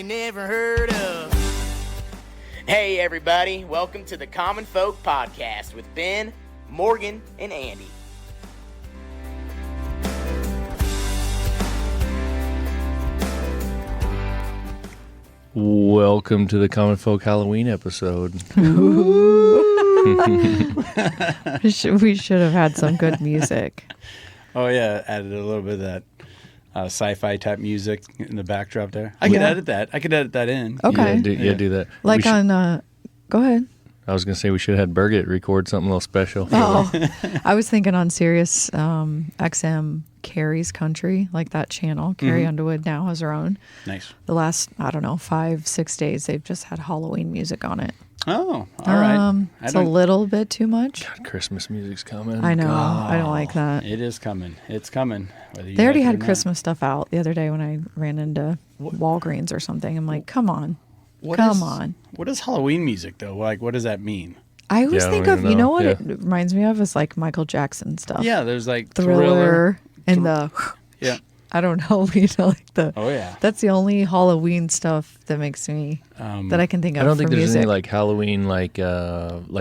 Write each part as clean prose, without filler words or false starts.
you never heard of. Hey everybody, welcome to the Common Folk Podcast with Ben, Morgan, and Andy. Welcome to the Common Folk Halloween episode. We should have had some good music. Oh yeah, added a little bit of that sci-fi type music in the backdrop there. I could edit that. I could edit that in. Okay. Do that. Like on, go ahead. I was going to say we should have had Birgit record something a little special. Oh, I was thinking on Sirius XM, Carrie's Country, like that channel. Carrie Underwood now has her own. Nice. The last, 5-6 days, they've just had Halloween music on it. Oh, all right. It's a little bit too much. God, Christmas music's coming. I know. Oh, I don't like that. It is coming. It's coming. They already had Christmas stuff out the other day when I ran into Walgreens or something. I'm like, come on. Come on. What is Halloween music, though? Like, what does that mean? I always think of, you know what Yeah. it reminds me of is like Michael Jackson stuff. Yeah, there's like Thriller and the, yeah. I don't know, like the, Oh, yeah. that's the only Halloween stuff that makes me, that I can think of. I don't think for there's music. any like Halloween like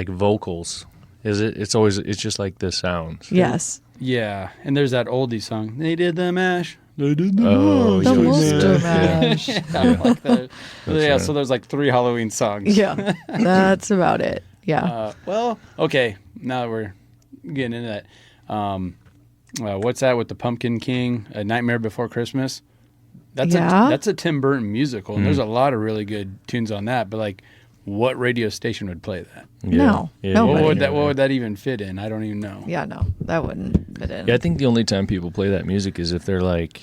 vocals. Is it? It's just like the sounds. Yes. Yeah, and there's that oldie song. They did the mash. They did the Oh, The yeah, Monster yeah. Mash. I like that. Yeah, right. so there's like 3 Halloween songs. Yeah, that's about it. Yeah. Well, okay. Now that we're getting into that, what's that with the Pumpkin King? A Nightmare Before Christmas. That's a Tim Burton musical, and there's a lot of really good tunes on that. But like, what radio station would play that? No, Yeah, nobody. What would that even fit in? I don't even know. Yeah, no, that wouldn't fit in. Yeah, I think the only time people play that music is if they're like,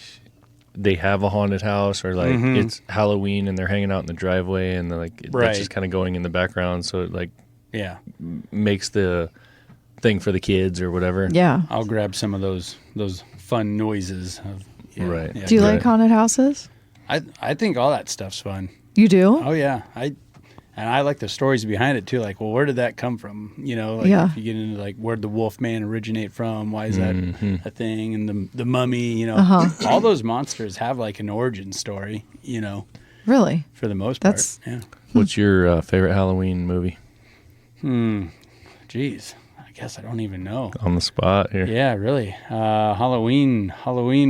they have a haunted house or like it's Halloween and they're hanging out in the driveway and they're like Right. that's just kind of going in the background, so it like Yeah, makes the thing for the kids or whatever. Yeah. I'll grab some of those fun noises. Right. Yeah. Do you like Right. haunted houses? I think all that stuff's fun. You do? Oh yeah, I like the stories behind it too. Like, well, where did that come from? You know, like Yeah. if you get into like where'd the Wolfman originate from? Why is that a thing? And the mummy, you know, all those monsters have like an origin story. You know, Really? for the most part. That's- Yeah. What's your favorite Halloween movie? Geez, I guess I don't even know. On the spot here. Yeah, really. Halloween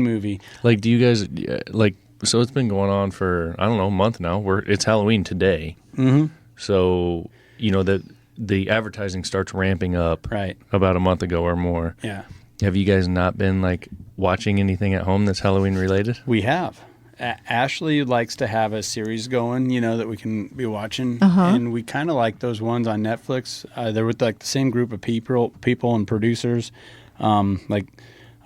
movie. Like, do you guys like? So it's been going on for I don't know a month now. It's Halloween today. Mm-hmm. So you know that the advertising starts ramping up Right. about a month ago or more. Yeah. Have you guys not been like watching anything at home that's Halloween related? We have. Ashley likes to have a series going, you know, that we can be watching, and we kind of like those ones on Netflix. They're with like the same group of people and producers, like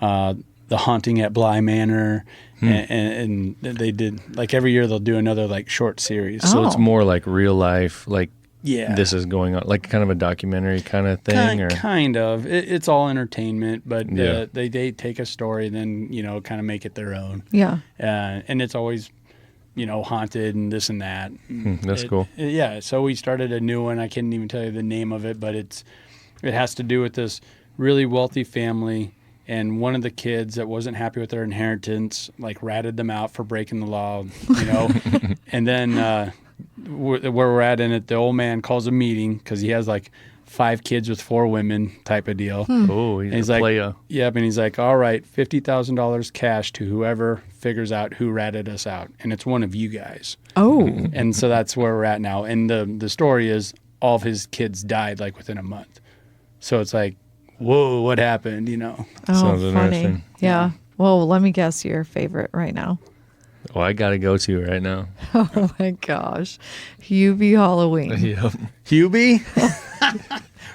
The Haunting at Bly Manor, and they did like every year they'll do another like short series. So it's more like real life, like Yeah, this is going on, like kind of a documentary kind of thing, or kind of. It's all entertainment, but Yeah. they take a story, then kind of make it their own. Yeah. And it's always, haunted and this and that. that's cool. Yeah, so we started a new one. I can't even tell you the name of it, but it has to do with this really wealthy family, and one of the kids that wasn't happy with their inheritance, like ratted them out for breaking the law, and then where we're at in it, the old man calls a meeting because he has like 5 kids with 4 women type of deal. Oh, And he's he's a like, playa. yep, and he's like, all right, $50,000 cash to whoever figures out who ratted us out, and it's one of you guys. Oh. And so that's where we're at now. And the story is all of his kids died like within a month. So it's like, whoa, what happened? Oh, Sounds funny. interesting. Yeah. Well, let me guess your favorite right now. Oh, I gotta go to right now. Oh my gosh. Hubie Halloween. Yep. Hubie?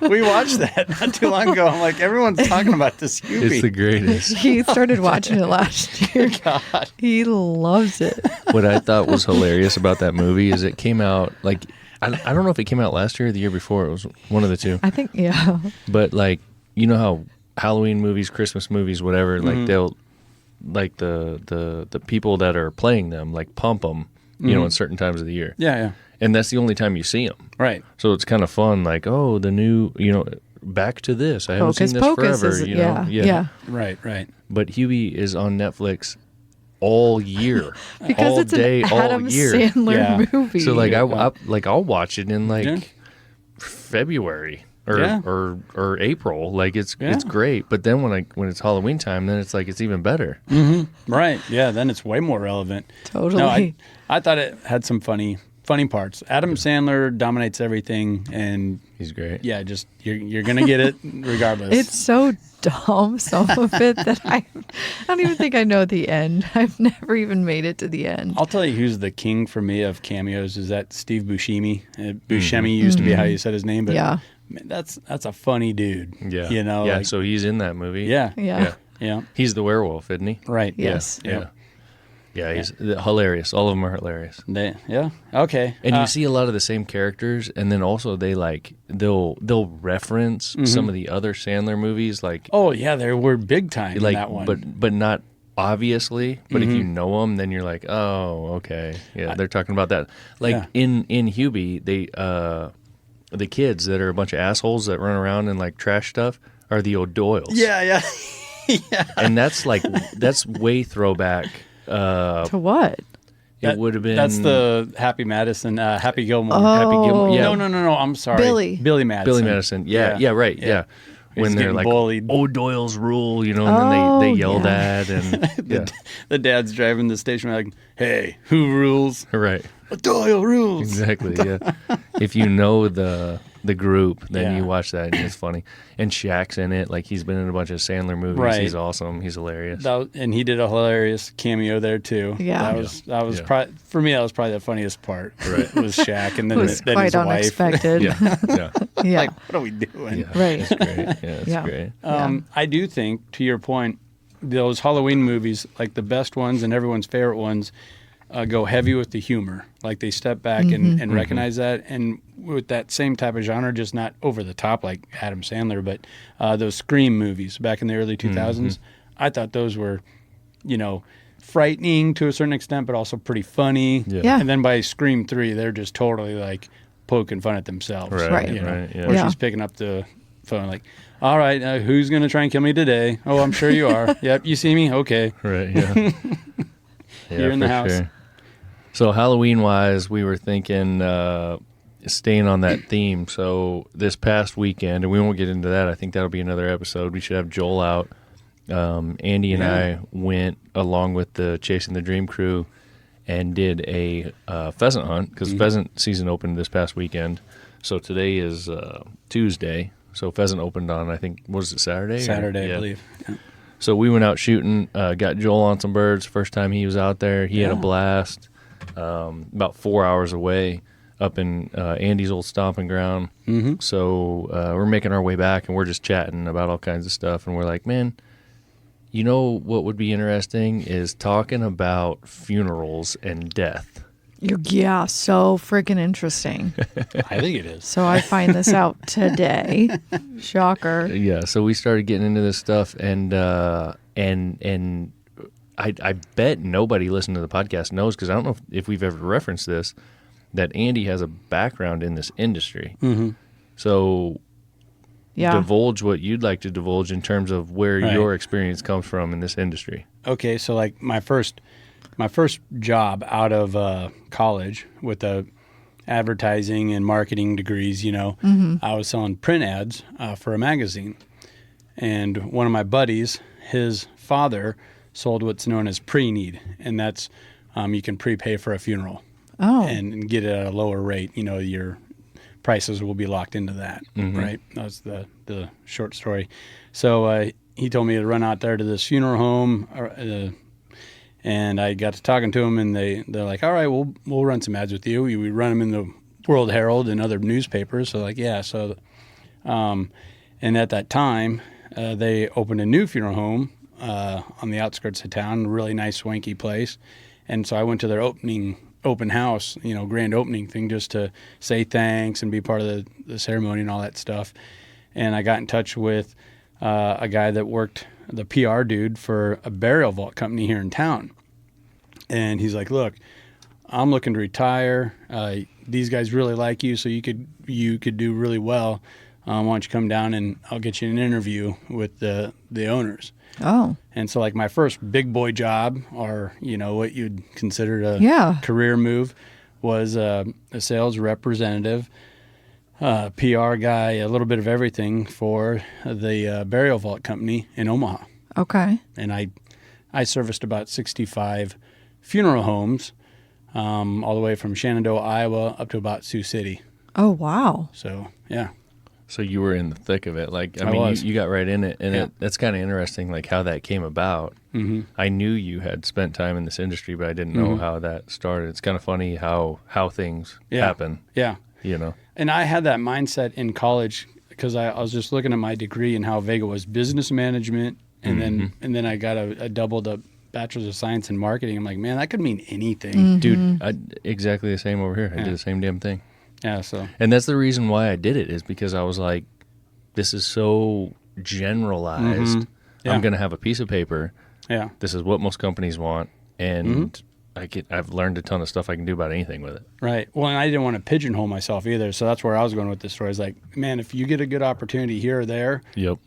We watched that not too long ago. I'm like, everyone's talking about this Hubie. It's the greatest. He started watching it last year. God. He loves it. What I thought was hilarious about that movie is it came out like I don't know if it came out last year or the year before. It was one of the two. I think, yeah. But like, you know how Halloween movies, Christmas movies, whatever, like they'll like the people that are playing them like pump them, in certain times of the year. Yeah. And that's the only time you see them. Right. So it's kind of fun, like, oh, the new, back to this. I haven't Hocus seen this Pocus forever. is, Yeah. Right. But Huey is on Netflix all year, because all it's day, an Adam all year. Sandler Yeah. movie. So like I'll watch it in like Yeah. February or, Yeah. or April. Like it's Yeah. great. But then when it's Halloween time, then it's like it's even better. Right. Yeah. Then it's way more relevant. Totally. No, I thought it had some funny parts. Adam Sandler dominates everything, and He's great. yeah, just you're gonna get it regardless. It's so dumb, some of it, that I don't even think I know the end. I've never even made it to the end. I'll tell you who's the king for me of cameos is that Steve Buscemi. Buscemi used to be how you said his name, but Yeah. man, that's a funny dude. Yeah. You know. Yeah. like- So he's in that movie. yeah. Yeah. Yeah. He's the werewolf, isn't he? Right. Yes. Yeah. Yeah. He's hilarious. All of them are hilarious. Yeah. Okay. And you see a lot of the same characters, and then also they'll reference some of the other Sandler movies, like Oh yeah, they were big time in that one. but not obviously. But if you know them, then you're like, oh, okay, yeah, they're talking about that. Like Yeah. in Hubie, the kids that are a bunch of assholes that run around and like trash stuff are the O'Doyles. yeah. and that's way throwback. To what? It would have been That's the Happy Madison, Happy Gilmore. Happy Gilmore. Yeah, No. I'm sorry. Billy Madison. Billy Madison. Yeah, right. Yeah. When He's they're getting like, bullied. O'Doyle's rule, and then they yell yeah. that, and yeah, The dad's driving the station like, hey, who rules? right, Doyle rules. exactly, yeah. If you know the group, then Yeah. you watch that, and it's funny. And Shaq's in it, like he's been in a bunch of Sandler movies. Right. He's awesome. He's hilarious. And he did a hilarious cameo there too. Yeah. That was Yeah. for me. That was probably the funniest part. Right. Was Shaq, and It then was then quite his wife. unexpected. yeah, Yeah. Like, what are we doing? yeah, Right. It's great. Yeah, it's Yeah. great. I do think, to your point, those Halloween movies, like the best ones and everyone's favorite ones, go heavy with the humor. Like they step back and recognize that. And with that same type of genre, just not over the top like Adam Sandler, but those Scream movies back in the early 2000s, I thought those were, frightening to a certain extent, but also pretty funny. Yeah. And then by Scream 3, they're just totally like poking fun at themselves. Right, Right. right, yeah. Where Yeah. she's picking up the phone like, all right, who's going to try and kill me today? Oh, I'm sure you are. Yep, you see me? Okay. Right, yeah. You're in the for house. Sure. So Halloween-wise, we were thinking staying on that theme. So this past weekend, and we won't get into that. I think that'll be another episode. We should have Joel out. Andy and I went along with the Chasing the Dream crew and did a pheasant hunt because pheasant season opened this past weekend. So today is Tuesday. So pheasant opened on, I think, was it Saturday? Saturday, Yeah. I believe. Yeah. So we went out shooting, got Joel on some birds. First time he was out there. He had a blast. About 4 hours away up in Andy's old stomping ground. Mm-hmm. So we're making our way back, and we're just chatting about all kinds of stuff. And we're like, man, you know what would be interesting is talking about funerals and death. Yeah, so freaking interesting. I think it is. So I find this out today. Shocker. Yeah, so we started getting into this stuff, and I bet nobody listening to the podcast knows, because I don't know if we've ever referenced this, that Andy has a background in this industry. Mm-hmm. So Yeah. divulge what you'd like to divulge in terms of where Right. your experience comes from in this industry. Okay, so like my first job out of college with the advertising and marketing degrees, I was selling print ads for a magazine. And one of my buddies, his father, sold what's known as pre-need, and that's you can prepay for a funeral and get it at a lower rate. Your prices will be locked into that, right? That's the short story. So he told me to run out there to this funeral home, and I got to talking to him, and they're like, all right, we'll run some ads with you. We run them in the World Herald and other newspapers. So like, yeah. So, and at that time, they opened a new funeral home on the outskirts of town, a really nice, swanky place. And so I went to their open house, grand opening thing, just to say thanks and be part of the ceremony and all that stuff. And I got in touch with a guy that worked, the PR dude for a burial vault company here in town. And he's like, look, I'm looking to retire. These guys really like you, so you could do really well. why don't you come down and I'll get you an interview with the owners. Oh, And so like my first big boy job, or, what you'd consider a Yeah. career move, was a sales representative, PR guy, a little bit of everything for the burial vault company in Omaha. okay. And I serviced about 65 funeral homes, all the way from Shenandoah, Iowa, up to about Sioux City. Oh, wow. So, yeah. So you were in the thick of it. Like, I I mean, was. you got right in it, and Yeah. that's kind of interesting, like how that came about. Mm-hmm. I knew you had spent time in this industry, but I didn't know how that started. It's kind of funny how things happen, Yeah. And I had that mindset in college because I was just looking at my degree and how vague it was: business management, and then I got a doubled up bachelor's of science in marketing. I'm like, man, that could mean anything. Dude. Exactly the same over here. I did the same damn thing. Yeah. So And that's the reason why I did it, is because I was like, this is so generalized. Yeah. I'm going to have a piece of paper. yeah. This is what most companies want. And I've learned a ton of stuff I can do about anything with it. Right. Well, and I didn't want to pigeonhole myself either. So that's where I was going with this story. Is like, man, if you get a good opportunity here or there, Yep.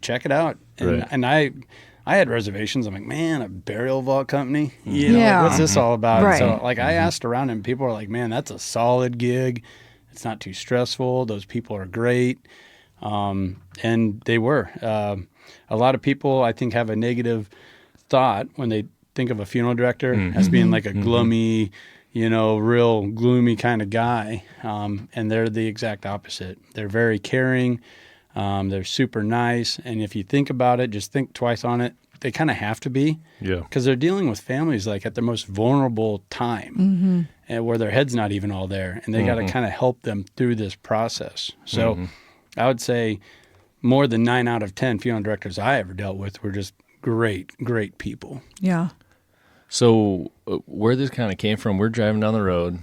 check it out. And, Right. and I had reservations. I'm like, man, a burial vault company? Yeah. What's this all about? Right. So like I asked around and people are like, man, that's a solid gig. It's not too stressful. Those people are great. And they were. A lot of people, I think, have a negative thought when they think of a funeral director as being like a gloomy, real gloomy kind of guy. And they're the exact opposite. They're very caring. They're super nice. And if you think about it, just think twice on it. They kind of have to be. Yeah. Because they're dealing with families like at their most vulnerable time and where their head's not even all there. And they got to kind of help them through this process. So I would say more than 9 out of 10 funeral directors I ever dealt with were just great, great people. Yeah. So where this kind of came from, we're driving down the road.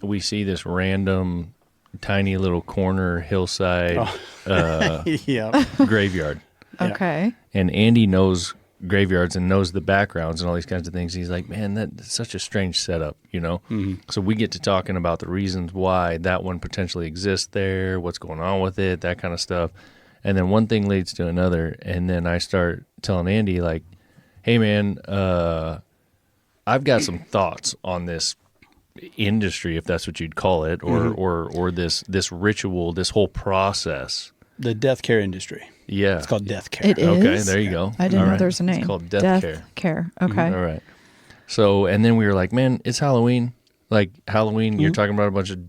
We see this random tiny little corner hillside Yeah. graveyard. Yeah. Okay. And Andy knows graveyards and knows the backgrounds and all these kinds of things. He's like, man, that's such a strange setup, So we get to talking about the reasons why that one potentially exists there, what's going on with it, that kind of stuff. And then one thing leads to another. And then I start telling Andy, like, hey, man, I've got some thoughts on this industry, if that's what you'd call it, or this ritual, this whole process. The death care industry. Yeah. It's called death care. It is? Okay, there you go. I didn't All know right. there's a name. It's called death care. Care. Okay. All right. So, and then we were like, man, it's Halloween. Like Halloween, you're talking about a bunch of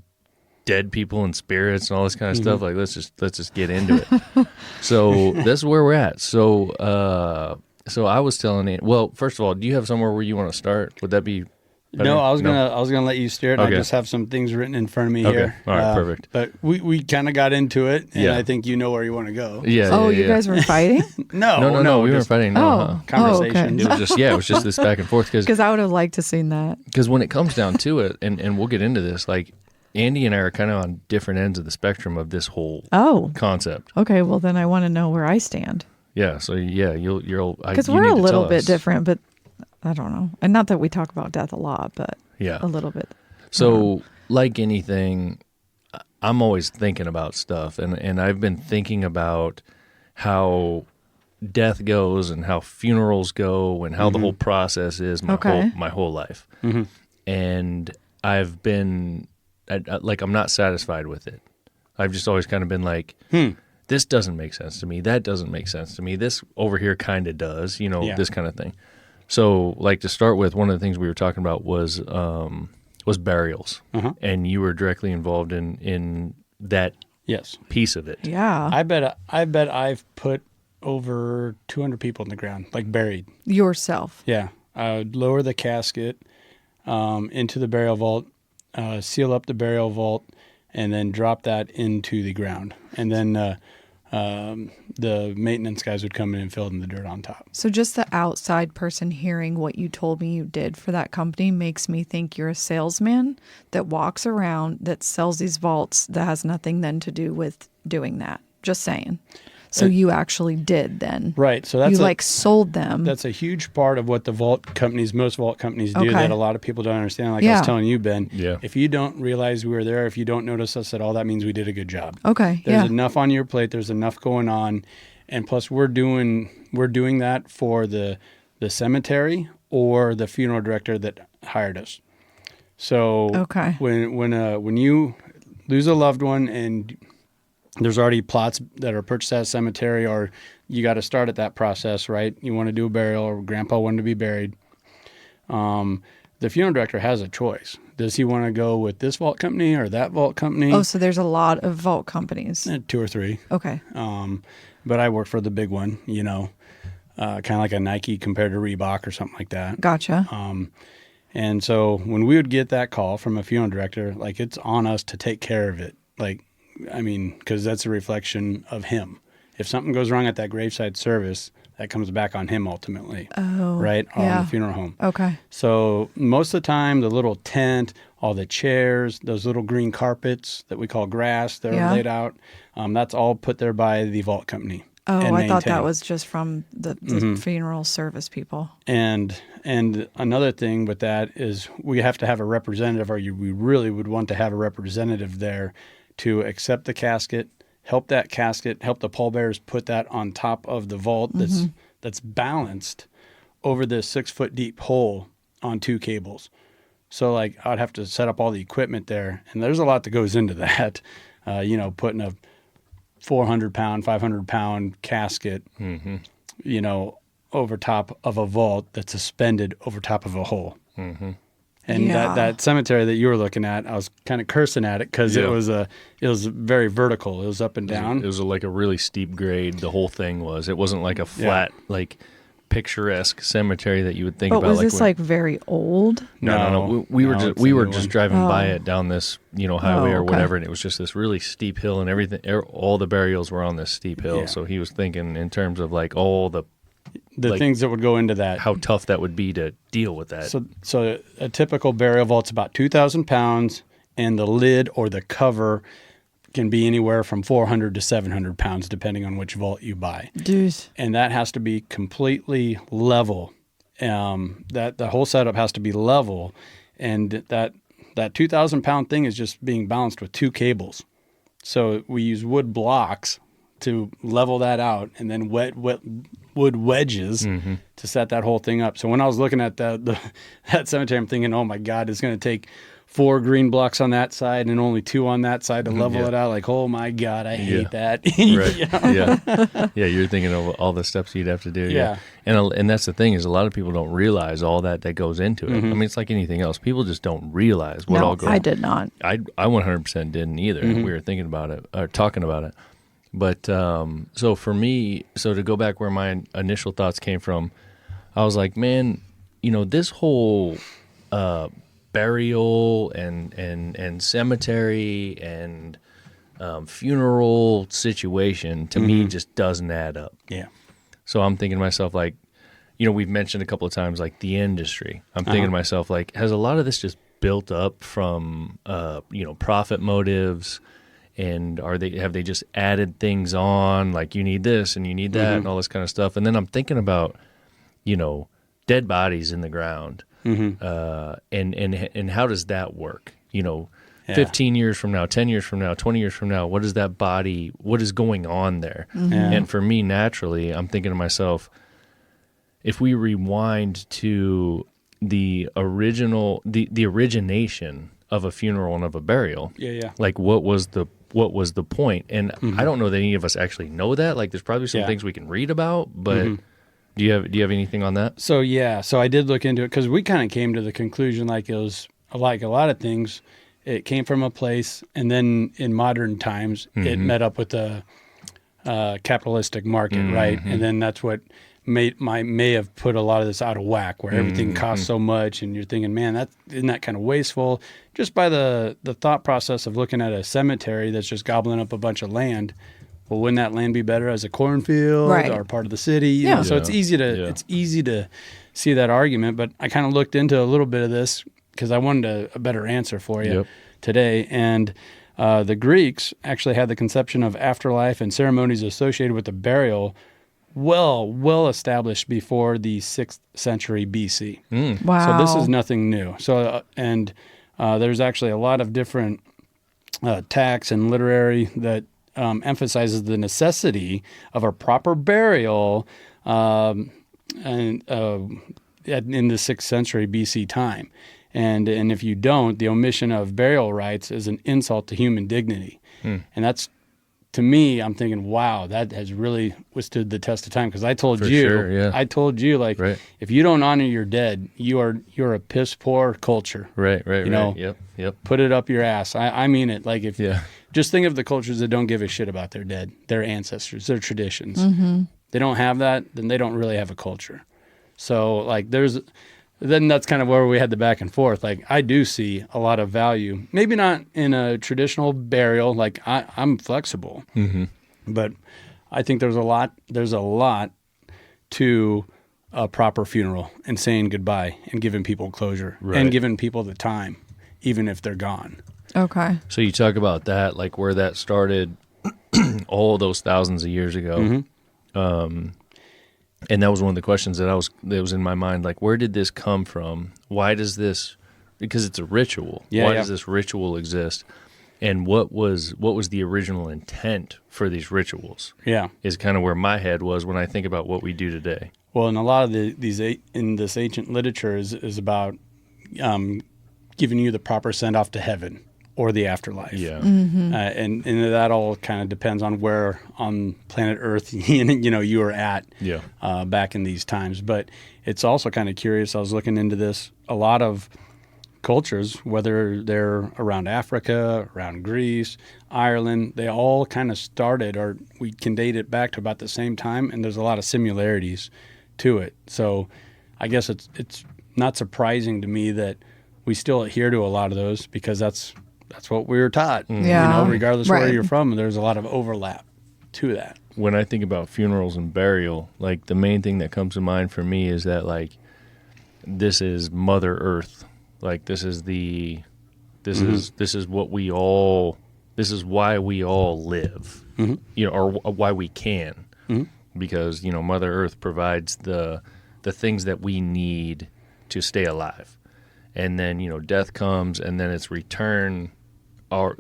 dead people and spirits and all this kind of stuff. Like, let's just get into it. So this is where we're at. So I was telling it. Well, first of all, do you have somewhere where you want to start? Would that be better? No, I was gonna let you steer it. Okay. I just have some things written in front of me Okay. here. All right, perfect. But we kind of got into it, and Yeah. I think you know where you want to go. Yeah. Oh, yeah, you yeah. guys were fighting? No, we weren't just fighting. No, Oh. conversation. It was just it was just this back and forth Because I would have liked to seen that. because when it comes down to it, and we'll get into this, like Andy and I are kind of on different ends of the spectrum of this whole Oh. concept. Okay. Well, then I want to know where I stand. Yeah. So yeah, you'll Because you we're need a to little tell bit us. different, but I don't know. And not that we talk about death a lot, but Yeah. a little bit. So, like anything, I'm always thinking about stuff, and I've been thinking about how death goes and how funerals go and how the whole process is my whole life. And I've been like, I'm not satisfied with it. I've just always kind of been like, this doesn't make sense to me. That doesn't make sense to me. This over here kind of does, this kind of thing. So, like, to start with, one of the things we were talking about was burials, and you were directly involved in that Yes. piece of it. Yeah. I bet I've put over 200 people in the ground, like buried. Yourself. Yeah. I would lower the casket into the burial vault, seal up the burial vault, and then drop that into the ground. And then the maintenance guys would come in and fill in the dirt on top. So just the outside person hearing what you told me you did for that company makes me think you're a salesman that walks around that sells these vaults that has nothing then to do with doing that. Just saying. So you actually did then. Right. So that's you sold them. That's a huge part of what the most vault companies do that a lot of people don't understand. Like I was telling you, Ben, if you don't realize we were there, if you don't notice us at all, that means we did a good job. Okay. There's enough on your plate. There's enough going on. And plus we're doing that for the cemetery or the funeral director that hired us. So when you lose a loved one and there's already plots that are purchased at a cemetery, or you got to start at that process, right? You want to do a burial, or grandpa wanted to be buried. The funeral director has a choice. Does he want to go with this vault company or that vault company? Oh, so there's a lot of vault companies. 2 or 3. Okay. But I work for the big one, kind of like a Nike compared to Reebok or something like that. Gotcha. And so when we would get that call from a funeral director, like, it's on us to take care of it. Because that's a reflection of him. If something goes wrong at that graveside service, that comes back on him ultimately, right? On the funeral home. Okay. So most of the time, the little tent, all the chairs, those little green carpets that we call grass that are laid out, that's all put there by the vault company. Oh, I thought that was just from the funeral service people. And another thing with that is we have to have a representative, or we really would want to have a representative there to accept the casket, help the pallbearers put that on top of the vault that's balanced over this 6-foot deep hole on 2 cables. So I'd have to set up all the equipment there, and there's a lot that goes into that. Putting a 400-pound, 500-pound casket, over top of a vault that's suspended over top of a hole. Mm-hmm. And that cemetery that you were looking at, I was kind of cursing at it because it was very vertical. It was up and down. It was like a really steep grade. The whole thing was. It wasn't like a flat, picturesque cemetery that you would think about. Was this very old? No. We were just driving by it down this highway or whatever, and it was just this really steep hill, and everything. All the burials were on this steep hill. Yeah. So he was thinking in terms of all the things that would go into that. How tough that would be to deal with that. So a typical burial vault's about 2,000 pounds, and the lid or the cover can be anywhere from 400 to 700 pounds, depending on which vault you buy. Jeez. And that has to be completely level. That the whole setup has to be level, and that 2,000 pound thing is just being balanced with 2 cables. So we use wood blocks to level that out, and then wet wood wedges to set that whole thing up. So when I was looking at that cemetery, I'm thinking, oh my God, it's going to take 4 green blocks on that side and only 2 on that side to level it out. Oh my God, I hate that. Right. Yeah. You're thinking of all the steps you'd have to do. Yeah. And that's the thing, is a lot of people don't realize all that goes into it. I mean, it's like anything else. People just don't realize what all goes. I did not. I 100% didn't either. We were thinking about it or talking about it. But so for me, to go back where my initial thoughts came from, I was like, man, this whole burial and cemetery and funeral situation to me just doesn't add up. Yeah. So I'm thinking to myself, we've mentioned a couple of times, the industry. I'm thinking to myself, has a lot of this just built up from profit motives? And have they just added things on, you need this and you need that and all this kind of stuff? And then I'm thinking about, dead bodies in the ground, and how does that work? 15 years from now, 10 years from now, 20 years from now, what is that body? What is going on there? And for me, naturally, I'm thinking to myself, if we rewind to the origination of a funeral and of a burial, what was the point? And I don't know that any of us actually know that. There's probably some things we can read about, but do you have anything on that? So I did look into it because we kind of came to the conclusion, it was like a lot of things, it came from a place, and then in modern times it met up with the capitalistic market, right? And then that's what may have put a lot of this out of whack, where everything costs so much, and you're thinking, man, isn't that kind of wasteful? Just by the thought process of looking at a cemetery that's just gobbling up a bunch of land. Well, wouldn't that land be better as a cornfield or part of the city? You know? So it's easy to see that argument. But I kind of looked into a little bit of this because I wanted a better answer for you today. And The Greeks actually had the conception of afterlife and ceremonies associated with the burial well established before the 6th century BC. Wow. So this is nothing new. So there's actually a lot of different texts and literary that emphasizes the necessity of a proper burial in the 6th century BC time. And if you don't, the omission of burial rites is an insult to human dignity. And that's, to me, I'm thinking, wow, that has really withstood the test of time. Because I told you, like, Right. if you don't honor your dead, you're a piss poor culture. Right. You know? Yep. Put it up your ass. I mean it. Like, if Yeah. just think of the cultures that don't give a shit about their dead, their ancestors, their traditions. They don't have that, then they don't really have a culture. So, like, then that's kind of where we had the back and forth. Like, I do see a lot of value, maybe not in a traditional burial. Like, I'm flexible, but I think there's a lot to a proper funeral and saying goodbye and giving people closure and giving people the time, even if they're gone. Okay. So you talk about that, like where that started all those thousands of years ago. And that was one of the questions that was in my mind. Like, where did this come from? Why does this? Because it's a ritual. Why does this ritual exist? And what was the original intent for these rituals? Yeah, is kind of where my head was when I think about what we do today. Well, and a lot of these in this ancient literature is about giving you the proper send off to heaven or the afterlife. Yeah, and that all kind of depends on where on planet Earth you were at. Yeah. Back in these times. But it's also kind of curious. I was looking into this. A lot of cultures, whether they're around Africa, around Greece, Ireland, they all kind of started, or we can date it back to about the same time, and there's a lot of similarities to it. So I guess it's not surprising to me that we still adhere to a lot of those, because that's what we were taught. Yeah. Regardless of where you're from, there's a lot of overlap to that. When I think about funerals and burial, like the main thing that comes to mind for me is that, like, this is Mother Earth. Like, this is what we all, this is why we all live, or why we can, because, Mother Earth provides the things that we need to stay alive. And then, death comes, and then it's return our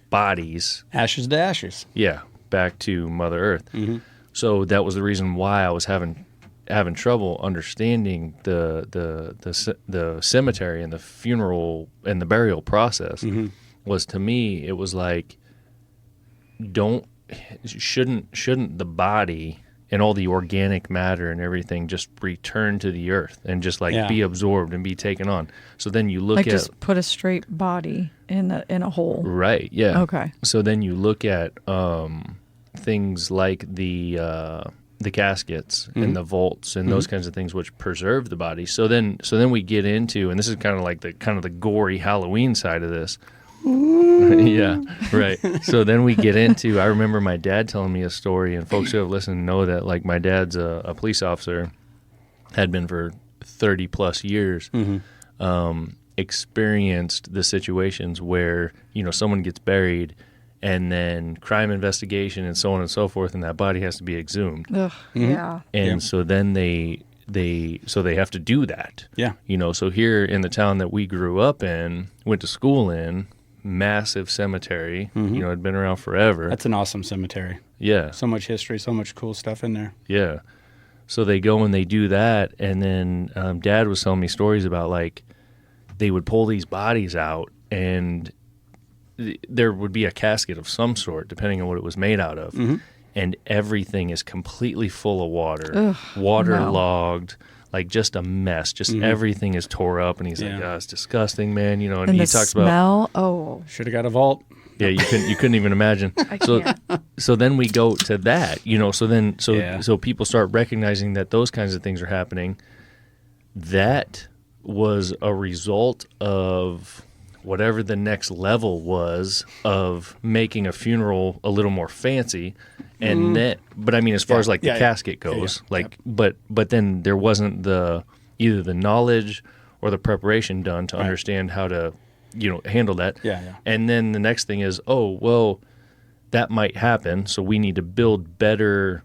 bodies. Ashes to ashes. Yeah. Back to Mother Earth. So that was the reason why I was having trouble understanding the cemetery and the funeral and the burial process. Was, to me, it was like, shouldn't the body and all the organic matter and everything just return to the earth and just be absorbed and be taken on? So then you look at, just put a straight body in a hole. Right. Yeah. Okay. So then you look at things like the caskets and the vaults and those kinds of things, which preserve the body. So then we get into, and this is kind of like the gory Halloween side of this. Yeah, right. So then we get into, I remember my dad telling me a story, and folks who have listened know that, like, my dad's a police officer, had been for 30 plus years, experienced the situations where, someone gets buried and then crime investigation and so on and so forth, and that body has to be exhumed. Ugh, yeah. And so then they have to do that. Yeah. So here in the town that we grew up in, went to school in, massive cemetery, had been around forever. That's an awesome cemetery. Yeah. So much history, so much cool stuff in there. Yeah. So they go and they do that, and then Dad was telling me stories about, like, they would pull these bodies out, and there would be a casket of some sort, depending on what it was made out of, and everything is completely full of water, waterlogged, like just a mess. Just everything is tore up, and he's like, "Oh, it's disgusting, man." And he the talks smell, about, should have got a vault. Yeah, you couldn't even imagine. I can't. So then we go to that, So people start recognizing that those kinds of things are happening. That was a result of whatever the next level was of making a funeral a little more fancy, and then, but I mean, as far as the casket goes, but then there wasn't either the knowledge or the preparation done to understand how to handle that. Yeah. And then the next thing is, oh, well, that might happen, so we need to build better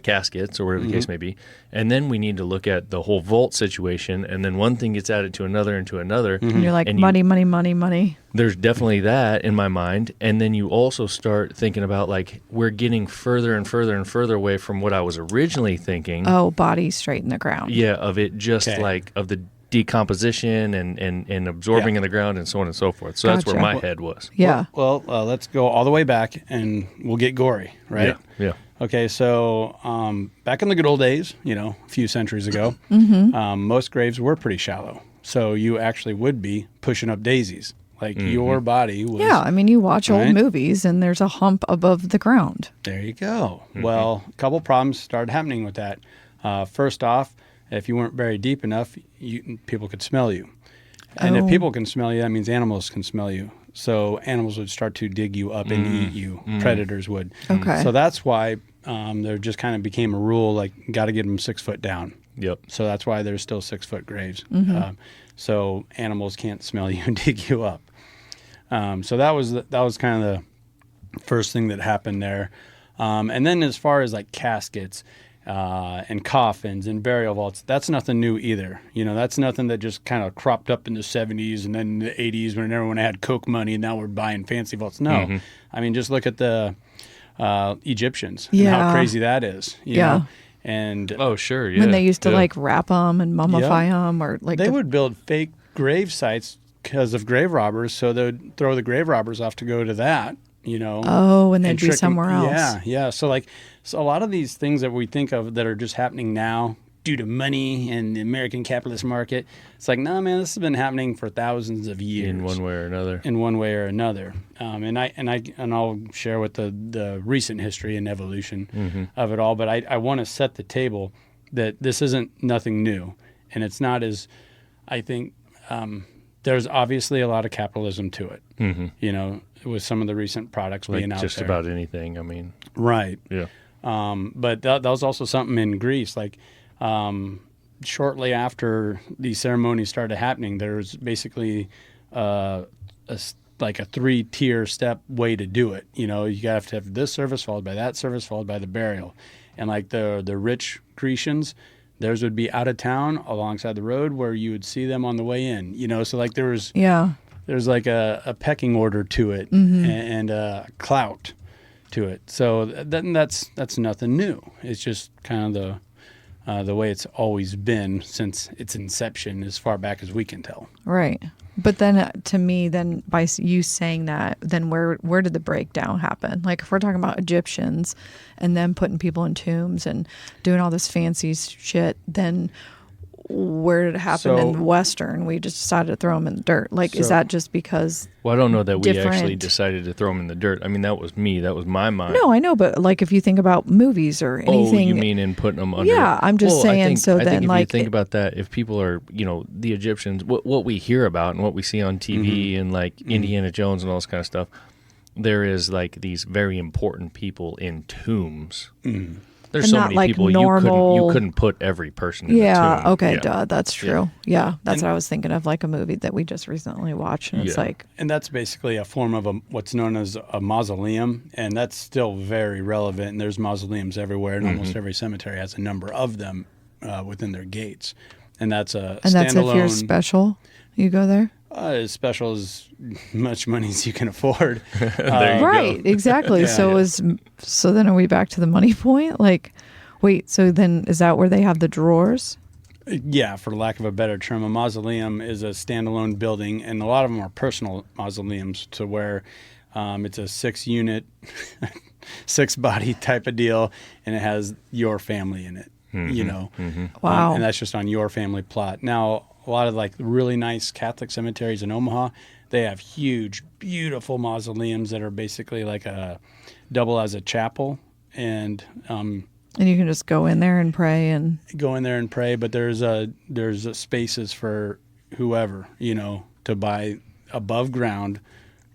caskets or whatever the case may be. And then we need to look at the whole vault situation, and then one thing gets added to another and to another. And you're like, money. There's definitely that in my mind. And then you also start thinking about, like, we're getting further and further and further away from what I was originally thinking. Oh, body straight in the ground. Yeah, of it just like of the decomposition and absorbing in the ground and so on and so forth. So that's where my head was. Yeah. Well, let's go all the way back and we'll get gory, right? Yeah. Okay, so back in the good old days, a few centuries ago, most graves were pretty shallow. So you actually would be pushing up daisies. Like your body was... Yeah, I mean, you watch old movies and there's a hump above the ground. There you go. Well, a couple problems started happening with that. First off, if you weren't very deep enough, people could smell you. And if people can smell you, that means animals can smell you. So animals would start to dig you up and eat you. Predators would. Okay. So that's why there just kind of became a rule, like, got to get them 6 foot down. Yep. So that's why there's still 6 foot graves. So animals can't smell you and dig you up. So that was kind of the first thing that happened there. And then as far as like caskets and coffins and burial vaults, that's nothing new either. That's nothing that just kind of cropped up in the 70s and then the 80s when everyone had Coke money and now we're buying fancy vaults. No. I mean, just look at the Egyptians and how crazy that is. You know? And oh, sure, yeah. When they used to like wrap them and mummify them, or like they would build fake grave sites because of grave robbers, so they'd throw the grave robbers off to go to that. Oh, and they'd be somewhere else. Yeah. So a lot of these things that we think of that are just happening now due to money and the American capitalist market, it's like, no, man, this has been happening for thousands of years. In one way or another. And I'll share with the recent history and evolution of it all. But I want to set the table that this isn't nothing new, and it's not as, I think, there's obviously a lot of capitalism to it. With some of the recent products being out there. Just about anything, I mean. Right. Yeah. But that was also something in Greece. Like, shortly after these ceremonies started happening, there was basically a 3-tier step way to do it. You have to have this service followed by that service followed by the burial. And like the rich Grecians, theirs would be out of town alongside the road where you would see them on the way in. So like there's like a pecking order to it and a clout to it. So that's nothing new. It's just kind of the way it's always been since its inception, as far back as we can tell. Right. But then to me, then by you saying that, then where did the breakdown happen? Like if we're talking about Egyptians and them putting people in tombs and doing all this fancy shit, then where did it happen in Western? We just decided to throw them in the dirt. Like, is that just because? Well, I don't know that we actually decided to throw them in the dirt. I mean, that was me. That was my mind. No, I know, but like if you think about movies or anything. Oh, you mean in putting them under? Yeah, I'm just saying. I think like, if you think about that, if people are, the Egyptians, what we hear about and what we see on TV and like Indiana Jones and all this kind of stuff, there is like these very important people in tombs. There's so many people you couldn't put every person in a tomb. Okay, duh, that's true. Yeah, that's what I was thinking of, like a movie that we just recently watched, and it's like... And that's basically a form of what's known as a mausoleum, and that's still very relevant, and there's mausoleums everywhere, and almost every cemetery has a number of them within their gates. And that's a standalone... And that's if you're special, you go there? As special as much money as you can afford. Right, exactly. So then are we back to the money point? Like, wait, so then is that where they have the drawers? Yeah, for lack of a better term. A mausoleum is a standalone building, and a lot of them are personal mausoleums to where it's a 6-unit, 6-body type of deal, and it has your family in it, Wow. And that's just on your family plot. Now, a lot of like really nice Catholic cemeteries in Omaha, they have huge, beautiful mausoleums that are basically like a double as a chapel, and you can just go in there and pray but there's spaces for whoever to buy above ground,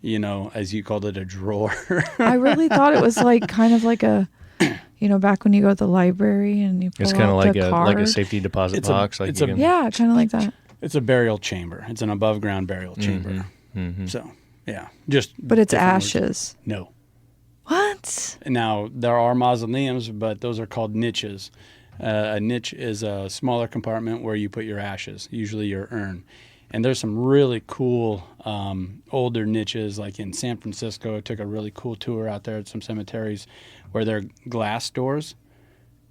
as you called it, a drawer. I really thought it was like kind of like a back when you go to the library and you pull it's kind of out like the card. like a safety deposit box. kind of like that. It's a burial chamber. It's an above ground burial chamber. So, yeah, just. But it's different ashes. No. What? Now, there are mausoleums, but those are called niches. A niche is a smaller compartment where you put your ashes, usually your urn. And there's some really cool older niches, like in San Francisco. I took a really cool tour out there at some cemeteries where they're glass doors,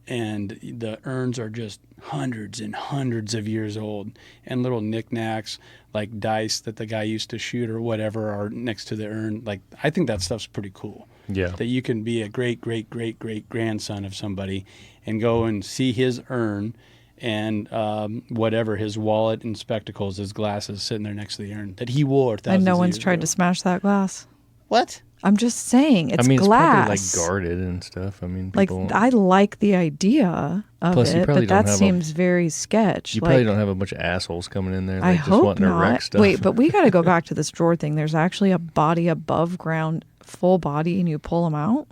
and the urns are just hundreds and hundreds of years old, and little knickknacks like dice that the guy used to shoot or whatever are next to the urn. Like, I think that stuff's pretty cool. Yeah. That you can be a great, great, great, great grandson of somebody and go and see his urn and whatever, his wallet and spectacles, his glasses sitting there next to the urn that he wore thousands And no of one's years tried ago. to smash that glass. What? I'm just saying, it's I mean, glass. it's probably like guarded and stuff. I mean, Like, people, I like the idea of Plus, you it, probably but don't that have a- seems very sketch. you like, probably don't have a bunch of assholes coming in there I like, just hope wanting to wreck not. stuff. Wait, but we got to go back to this drawer thing. There's actually a body above ground, full body, and you pull them out.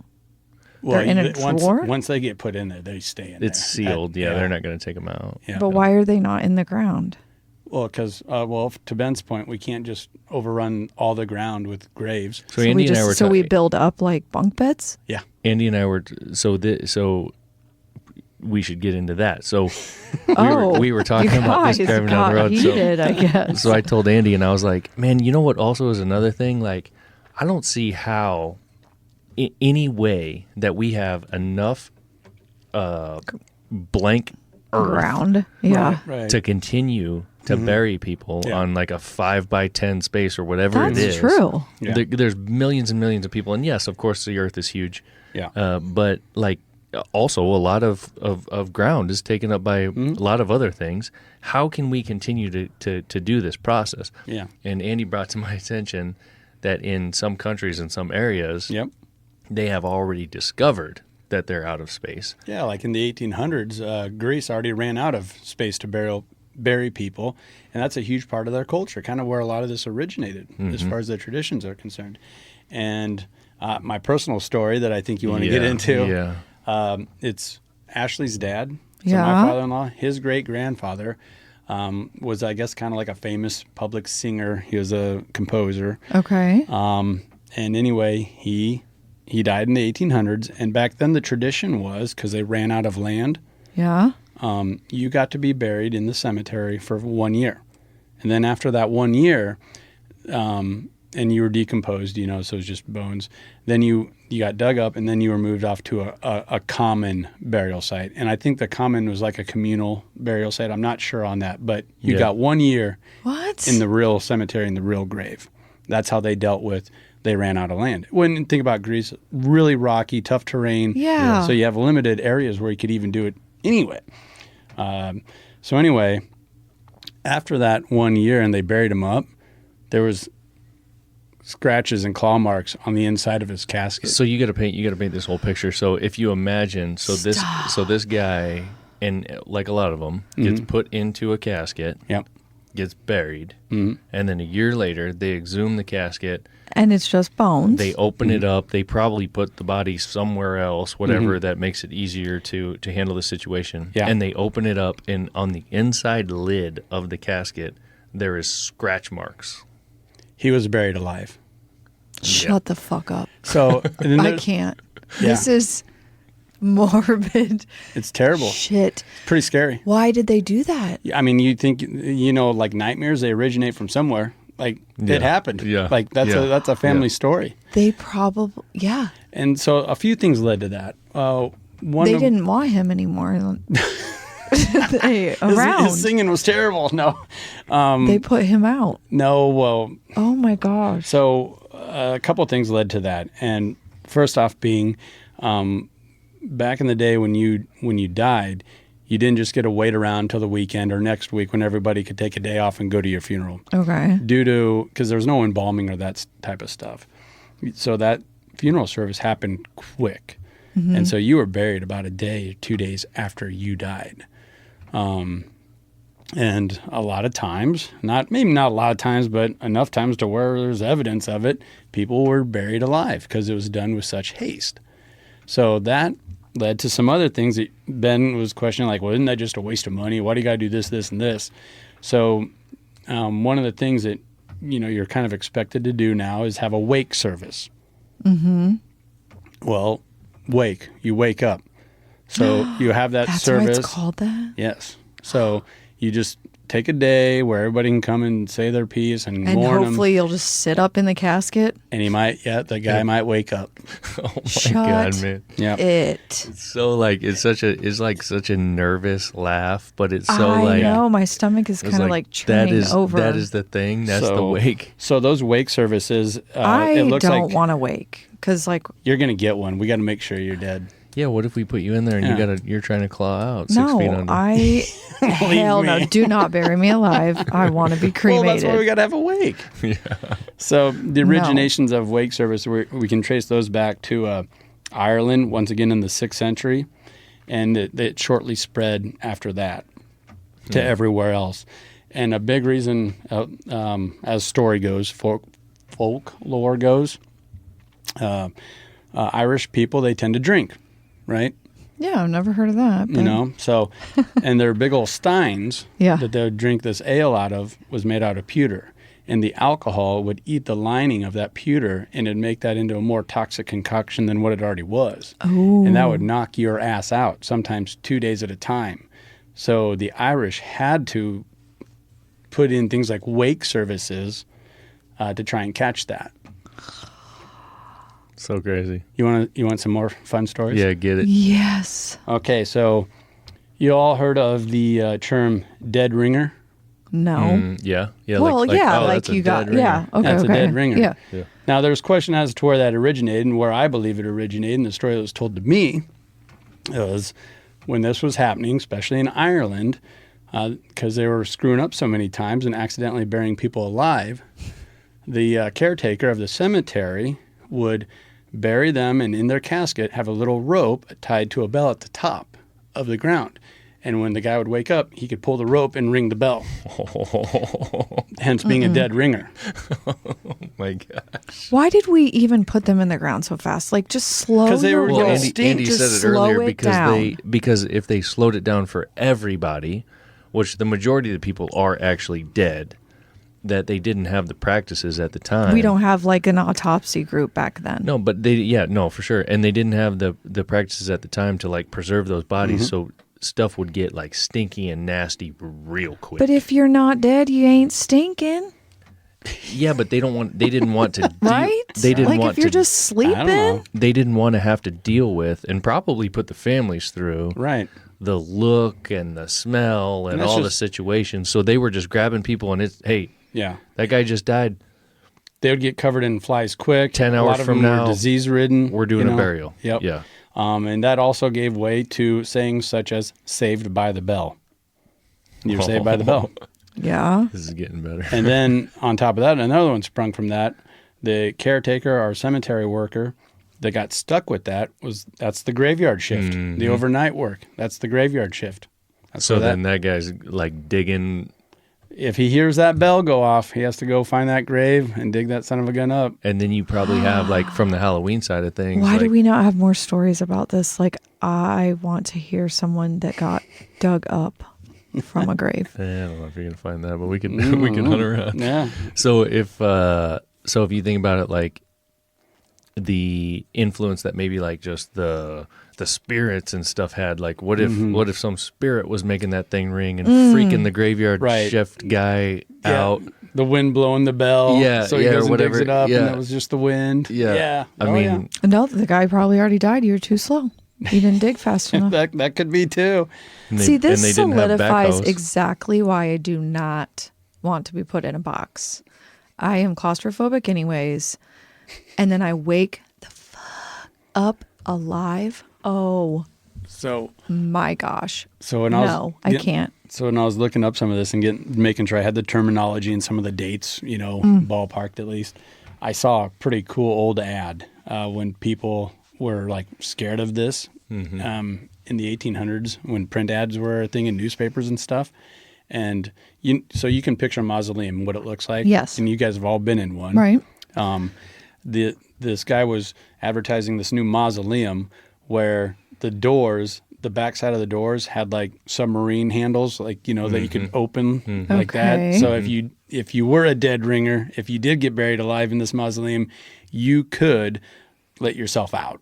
They're in a drawer? Once they get put in there, they stay in there. It's sealed. Yeah, they're not going to take them out. Yeah. But why are they not in the ground? Well, because, to Ben's point, we can't just overrun all the ground with graves. So Andy and I were we talking. build up like bunk beds. Yeah. Andy and I were so we should get into that. So we were talking you about this guys driving down the got road. heated, I guess. So I told Andy, and I was like, "Man, you know what? Also is another thing. Like, I don't see how, in any way, that we have enough blank earth Ground. Yeah. Right. to continue to bury people Yeah. on like a 5x10 space or whatever That's it is. true. Yeah. There's millions and millions of people, and yes, of course, the earth is huge. Yeah. But like also a lot of ground is taken up by a lot of other things. How can we continue to do this process? Yeah. And Andy brought to my attention that in some countries and some areas, Yep. they have already discovered that they're out of space. Yeah, like in the 1800s, Greece already ran out of space to bury people, and that's a huge part of their culture, kind of where a lot of this originated as far as their traditions are concerned. And my personal story that I think you want to get into, it's Ashley's dad, so Yeah. my father-in-law, his great-grandfather was, I guess, kind of like a famous public singer. He was a composer. Okay. And anyway, he died in the 1800s, and back then the tradition was, because they ran out of land, Yeah. you got to be buried in the cemetery for 1 year. And then after that 1 year, and you were decomposed, so it was just bones, then you got dug up, and then you were moved off to a common burial site. And I think the common was like a communal burial site. I'm not sure on that, but you got 1 year What? in the real cemetery, in the real grave. That's how they dealt with, they ran out of land. When you think about Greece, really rocky, tough terrain. Yeah. So you have limited areas where you could even do it anyway. So anyway, after that 1 year and they buried him up, there was scratches and claw marks on the inside of his casket. So you got to paint this whole picture. So if you imagine, this guy, and like a lot of them, gets put into a casket, Yep. gets buried, and then a year later they exhume the casket. And it's just bones. They open it up. They probably put the body somewhere else, whatever that makes it easier to handle the situation. Yeah. And they open it up, and on the inside lid of the casket, there is scratch marks. He was buried alive. Shut the fuck up. So and then I there's- can't. Yeah. This is morbid It's terrible. shit. Pretty scary. Why did they do that? I mean, you think, like nightmares, they originate from somewhere. Like, Yeah. it happened. Yeah. Like, that's Yeah. a family Yeah. story. They probably, yeah. And so a few things led to that. They didn't want him anymore. Around. His singing was terrible. No. They put him out. No, well, Oh my gosh. so a couple of things led to that. And first off being, back in the day when you died, you didn't just get to wait around till the weekend or next week when everybody could take a day off and go to your funeral. Okay. Because there was no embalming or that type of stuff. So that funeral service happened quick. And so you were buried about a day, 2 days after you died. And a lot of times, maybe not a lot of times, but enough times to where there's evidence of it, people were buried alive because it was done with such haste. So that led to some other things that Ben was questioning, like, well, isn't that just a waste of money? Why do you got to do this, this, and this? So one of the things that, you're kind of expected to do now is have a wake service. Mm-hmm. Well, you wake up. So you have that That's service. why it's called that? Yes. So you just take a day where everybody can come and say their piece and mourn them. And hopefully you'll just sit up in the casket. And the guy might wake up. Oh my Shut God, man! Yeah. It. It's so like it's like such a nervous laugh, but it's so I like know my stomach is it's kind of like churning over. That is the thing. That's the wake. So those wake services, I it looks don't like want to wake because you're gonna get one. We got to make sure you're dead. Yeah, what if we put you in there and you're trying to claw out 6 feet under? Hell no, do not bury me alive. I want to be cremated. Well, that's why we got to have a wake. Yeah. So the originations of wake service, we can trace those back to Ireland, once again in the 6th century, and it shortly spread after that to everywhere else. And a big reason, as story goes, folklore goes, Irish people, they tend to drink, right? Yeah, I've never heard of that. But... So, and their big old steins that they would drink this ale out of was made out of pewter. And the alcohol would eat the lining of that pewter and it'd make that into a more toxic concoction than what it already was. Oh. And that would knock your ass out, sometimes 2 days at a time. So the Irish had to put in things like wake services to try and catch that. So crazy. You want some more fun stories? Yeah, get it. Yes. Okay, so you all heard of the term dead ringer? No. Yeah. Well, that's a you got, dead ringer. yeah. Okay, That's a dead ringer. Yeah. Now, there's question as to where that originated and where I believe it originated. And the story that was told to me was when this was happening, especially in Ireland, because they were screwing up so many times and accidentally burying people alive, the caretaker of the cemetery would bury them and in their casket have a little rope tied to a bell at the top of the ground. And when the guy would wake up, he could pull the rope and ring the bell. Hence being a dead ringer. Oh my gosh. Why did we even put them in the ground so fast? Like, just slow 'Cause they your were roll. getting Andy Just said it slow earlier it down. because if they slowed it down for everybody, which the majority of the people are actually dead, that they didn't have the practices at the time. We don't have like an autopsy group back then. No, but for sure. And they didn't have the practices at the time to like preserve those bodies, so stuff would get like stinky and nasty real quick. But if you're not dead, you ain't stinking, yeah, but they didn't want to right? They didn't like want if you're to just I don't know. sleeping. they didn't want to have to deal with and probably put the families through Right. the look and the smell and that's all the just- situations. So they were just grabbing people and it's, hey, Yeah. that guy just died. They would get covered in flies quick. 10 a hours lot of from them now, were disease-ridden. We're doing a burial. Yep. Yeah. And that also gave way to sayings such as "saved by the bell." You were saved by the bell. Yeah. This is getting better. And then on top of that, another one sprung from that. The caretaker or cemetery worker that got stuck with that's the graveyard shift. The overnight work. That's the graveyard shift. So then that guy's like digging, if he hears that bell go off, he has to go find that grave and dig that son of a gun up. and then you probably have like from the Halloween side of things. Why like, do we not have more stories about this? Like, I want to hear someone that got dug up from a grave. I don't know if you're gonna find that, but we can we can hunt around. Yeah. So if you think about it, like the influence that maybe like just the spirits and stuff had, like what if some spirit was making that thing ring and freaking the graveyard Right. shift guy out? The wind blowing the bell. Yeah, So he yeah, or goes and whatever. digs it up, Yeah. and it was just the wind. Yeah. Yeah. I Oh, mean, No, the guy probably already died. You were too slow. You didn't dig fast enough. that could be too. and they- See, and this they didn't have solidifies backhoes. exactly why I do not want to be put in a box. I am claustrophobic anyways. And then I wake the fuck up alive. Oh So my gosh. when I can't. So when I was looking up some of this and making sure I had the terminology and some of the dates, ballparked at least, I saw a pretty cool old ad when people were like scared of this in the 1800s when print ads were a thing in newspapers and stuff. And so you can picture a mausoleum, what it looks like. Yes. And you guys have all been in one. Right. This guy was advertising this new mausoleum where the doors the backside of the doors had like submarine handles, like, that you could open like Okay. that. So if you were a dead ringer, if you did get buried alive in this mausoleum, you could let yourself out.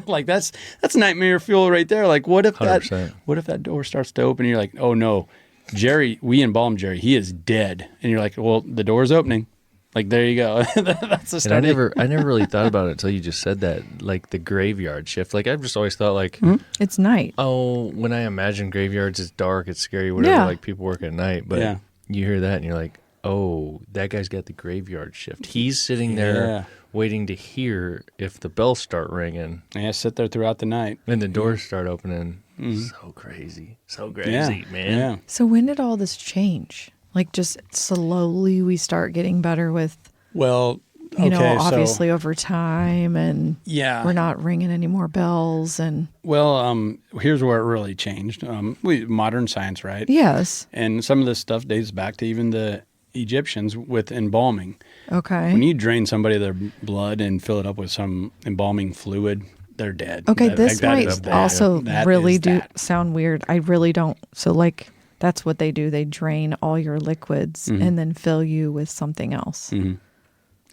Like that's nightmare fuel right there. Like what if 100%. that door starts to open and you're like, oh no, Jerry, we embalmed Jerry, he is dead. And you're like, well, the door's opening. Like, there you go. That's the And start. I never really thought about it until you just said that, like the graveyard shift. Like I've just always thought like, It's night. oh, when I imagine graveyards, it's dark, it's scary, whatever. Yeah. Like people work at night, but Yeah. you hear that and you're like, oh, that guy's got the graveyard shift. He's sitting there Yeah. waiting to hear if the bells start ringing Yeah, sit there throughout the night. and the doors start opening. So crazy, Yeah. man. Yeah. So when did all this change? Like just slowly we start getting better with, Well, you know, okay, obviously over time, and yeah. we're not ringing any more bells. And Well, here's where it really changed. Modern science, right? yes. And some of this stuff dates back to even the Egyptians with embalming. Okay. When you drain somebody of their blood and fill it up with some embalming fluid, they're dead. Okay, That- this like, that might is that. also That really is do that. sound weird. I really don't. So, like, that's what they do. They drain all your liquids Mm-hmm. and then fill you with something else. Yeah.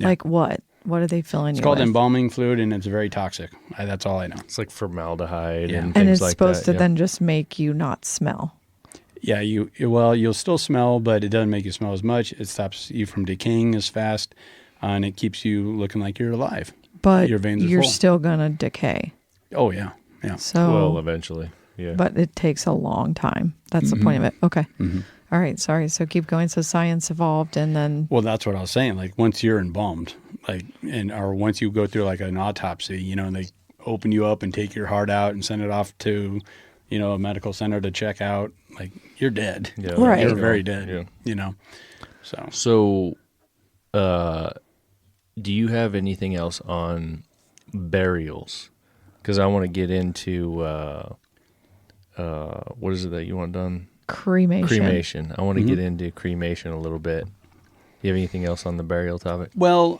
Like what? What are they filling It's you called with? embalming fluid, and it's very toxic. That's all I know. It's like formaldehyde Yeah. and And things it's like supposed that. to then just make you not smell. Yeah, you'll still smell, but it doesn't make you smell as much. It stops you from decaying as fast, and it keeps you looking like you're alive. But Your veins are you're full. still going to decay. Oh yeah, yeah. So, Well, eventually, yeah. but it takes a long time. That's the point of it. Okay. All right. Sorry. So keep going. So science evolved and then, Well, that's what I was saying. Like once you're embalmed, or once you go through like an autopsy, and they open you up and take your heart out and send it off to, a medical center to check out, like you're dead. Yeah, Right. You're very dead. Yeah. So So, do you have anything else on burials? Because I want to get into what is it that you want done? cremation. Cremation. I want to get into cremation a little bit. You have anything else on the burial topic? well,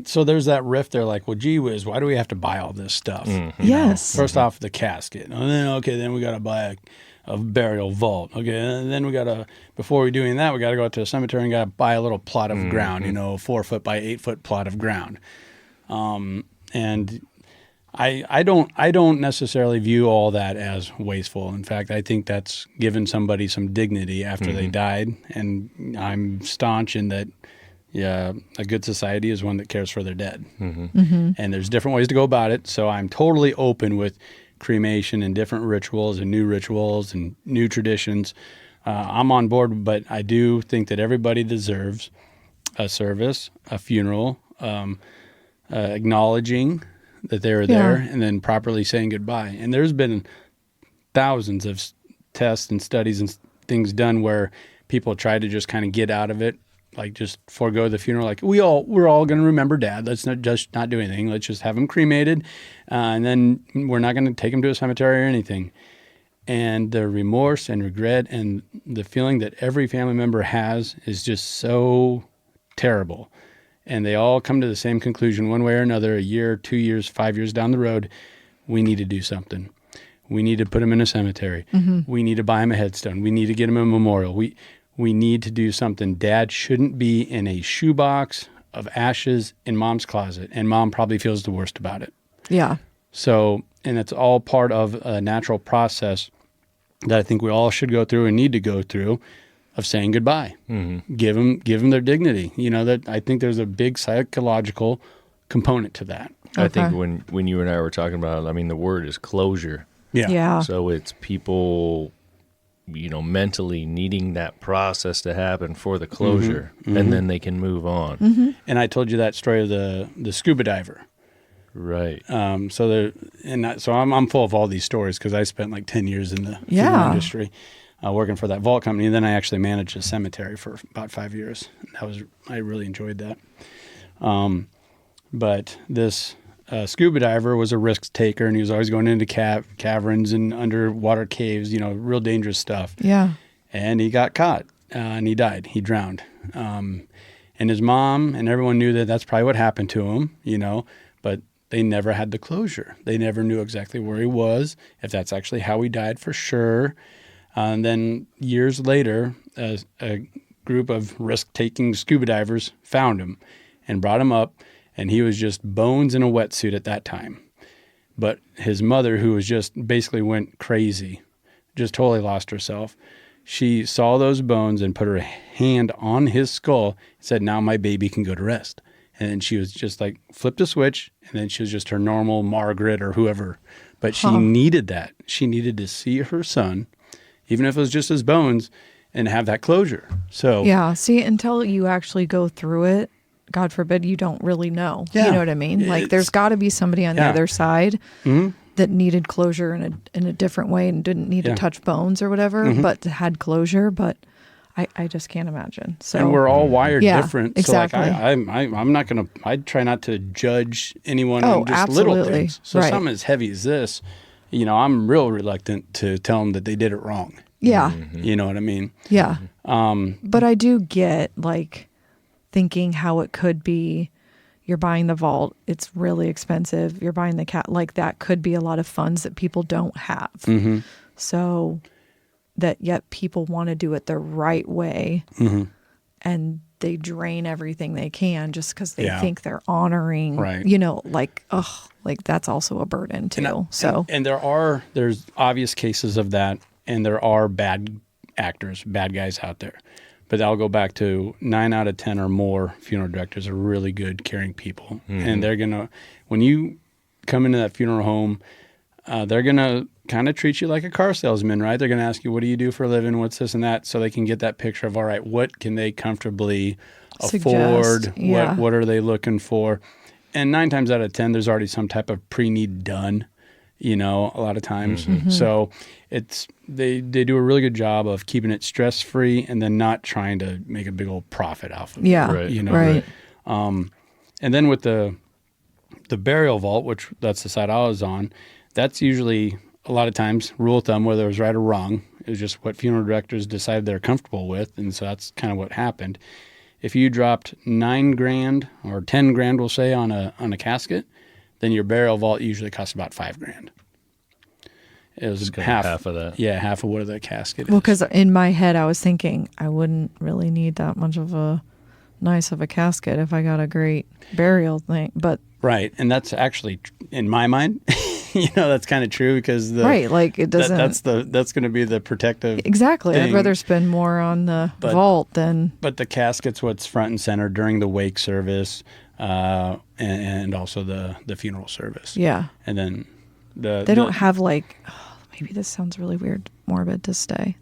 so there's that rift there. Like, well, gee whiz, why do we have to buy all this stuff? Yes. First off, the casket. And then we got to buy a burial vault. Okay, and then we got to, before we do any of that, we got to go out to a cemetery and got to buy a little plot of ground, a 4 foot by 8 foot plot of ground. And I don't necessarily view all that as wasteful. In fact, I think that's given somebody some dignity after they died. And I'm staunch in that. Yeah, a good society is one that cares for their dead. And there's different ways to go about it. So I'm totally open with cremation and different rituals and new traditions. I'm on board, but I do think that everybody deserves a service, a funeral, acknowledging that they were there, and then properly saying goodbye. And there's been thousands of tests and studies and things done where people try to just kind of get out of it, like just forego the funeral. Like we're all going to remember Dad. Let's not do anything. Let's just have him cremated, and then we're not going to take him to a cemetery or anything. And the remorse and regret and the feeling that every family member has is just so terrible. And they all come to the same conclusion one way or another, a year, 2 years, 5 years down the road, we need to do something. We need to put him in a cemetery. We need to buy him a headstone. We need to get him a memorial. We need to do something. Dad shouldn't be in a shoebox of ashes in Mom's closet, and Mom probably feels the worst about it. Yeah. So, and it's all part of a natural process that I think we all should go through and need to go through, of saying goodbye. Give them their dignity. That I think there's a big psychological component to that. I think Okay. when you and I were talking about it, I mean, the word is closure. Yeah. So it's people, mentally needing that process to happen for the closure, and then they can move on. And I told you that story of the scuba diver. Right. So I'm full of all these stories because I spent like 10 years in the funeral Yeah. industry, working for that vault company. And then I actually managed a cemetery for about 5 years. I really enjoyed that. But this scuba diver was a risk taker, and he was always going into caverns and underwater caves, real dangerous stuff. Yeah. And he got caught, and he died. He drowned. And his mom and everyone knew that that's probably what happened to him, but they never had the closure. They never knew exactly where he was, if that's actually how he died for sure. And then years later, a group of risk-taking scuba divers found him and brought him up, and he was just bones in a wetsuit at that time. But his mother, who was just basically went crazy, just totally lost herself, she saw those bones and put her hand on his skull and said, now my baby can go to rest. And then she was just like, flipped a switch, and then she was just her normal Margaret or whoever. But she needed that. She needed to see her son, even if it was just his bones, and have that closure. So Yeah. See, until you actually go through it, God forbid, you don't really know. Yeah. You know what I mean? Like, there's got to be somebody on the Yeah. other side that needed closure in a different way and didn't need to touch bones or whatever, but had closure. But I just can't imagine. So, and we're all wired Yeah, different. exactly. So like I'm not going to, I try not to judge anyone Oh, on just little absolutely. things. So Right. something as heavy as this, I'm real reluctant to tell them that they did it wrong. yeah. You know what I mean? Yeah. But I do get like thinking how it could be. You're buying the vault. It's really expensive. You're buying the cat. Like, that could be a lot of funds that people don't have. So that yet people want to do it the right way. And they drain everything they can just because they Yeah. think they're honoring, Right. like that's also a burden too. And there's obvious cases of that, and there are bad actors, bad guys out there. But I'll go back to 9 out of 10 or more funeral directors are really good, caring people. And they're going to, when you come into that funeral home, they're going to kind of treat you like a car salesman, right? They're going to ask you, what do you do for a living? What's this and that? So they can get that picture of, all right, what can they comfortably afford? Suggest, yeah. What are they looking for? And 9 times out of 10, there's already some type of pre-need done, a lot of times. So they do a really good job of keeping it stress-free and then not trying to make a big old profit off of it. Yeah. Right. Right. And then with the burial vault, which that's the side I was on, that's usually a lot of times, rule of thumb, whether it was right or wrong, it was just what funeral directors decided they're comfortable with. And so that's kind of what happened. If you dropped $9,000 or $10,000, we'll say, on a casket, then your burial vault usually costs about $5,000. It was Just half of that. Yeah, half of what the casket is. Well, because in my head, I was thinking I wouldn't really need that much of a casket if I got a great burial thing. But Right, and that's actually, in my mind, that's kind of true because right, like it doesn't. That's going to be the protective. Exactly. thing. I'd rather spend more on the vault than. But the casket's what's front and center during the wake service, and also the funeral service. Yeah. And then They don't have maybe this sounds really weird, morbid to say,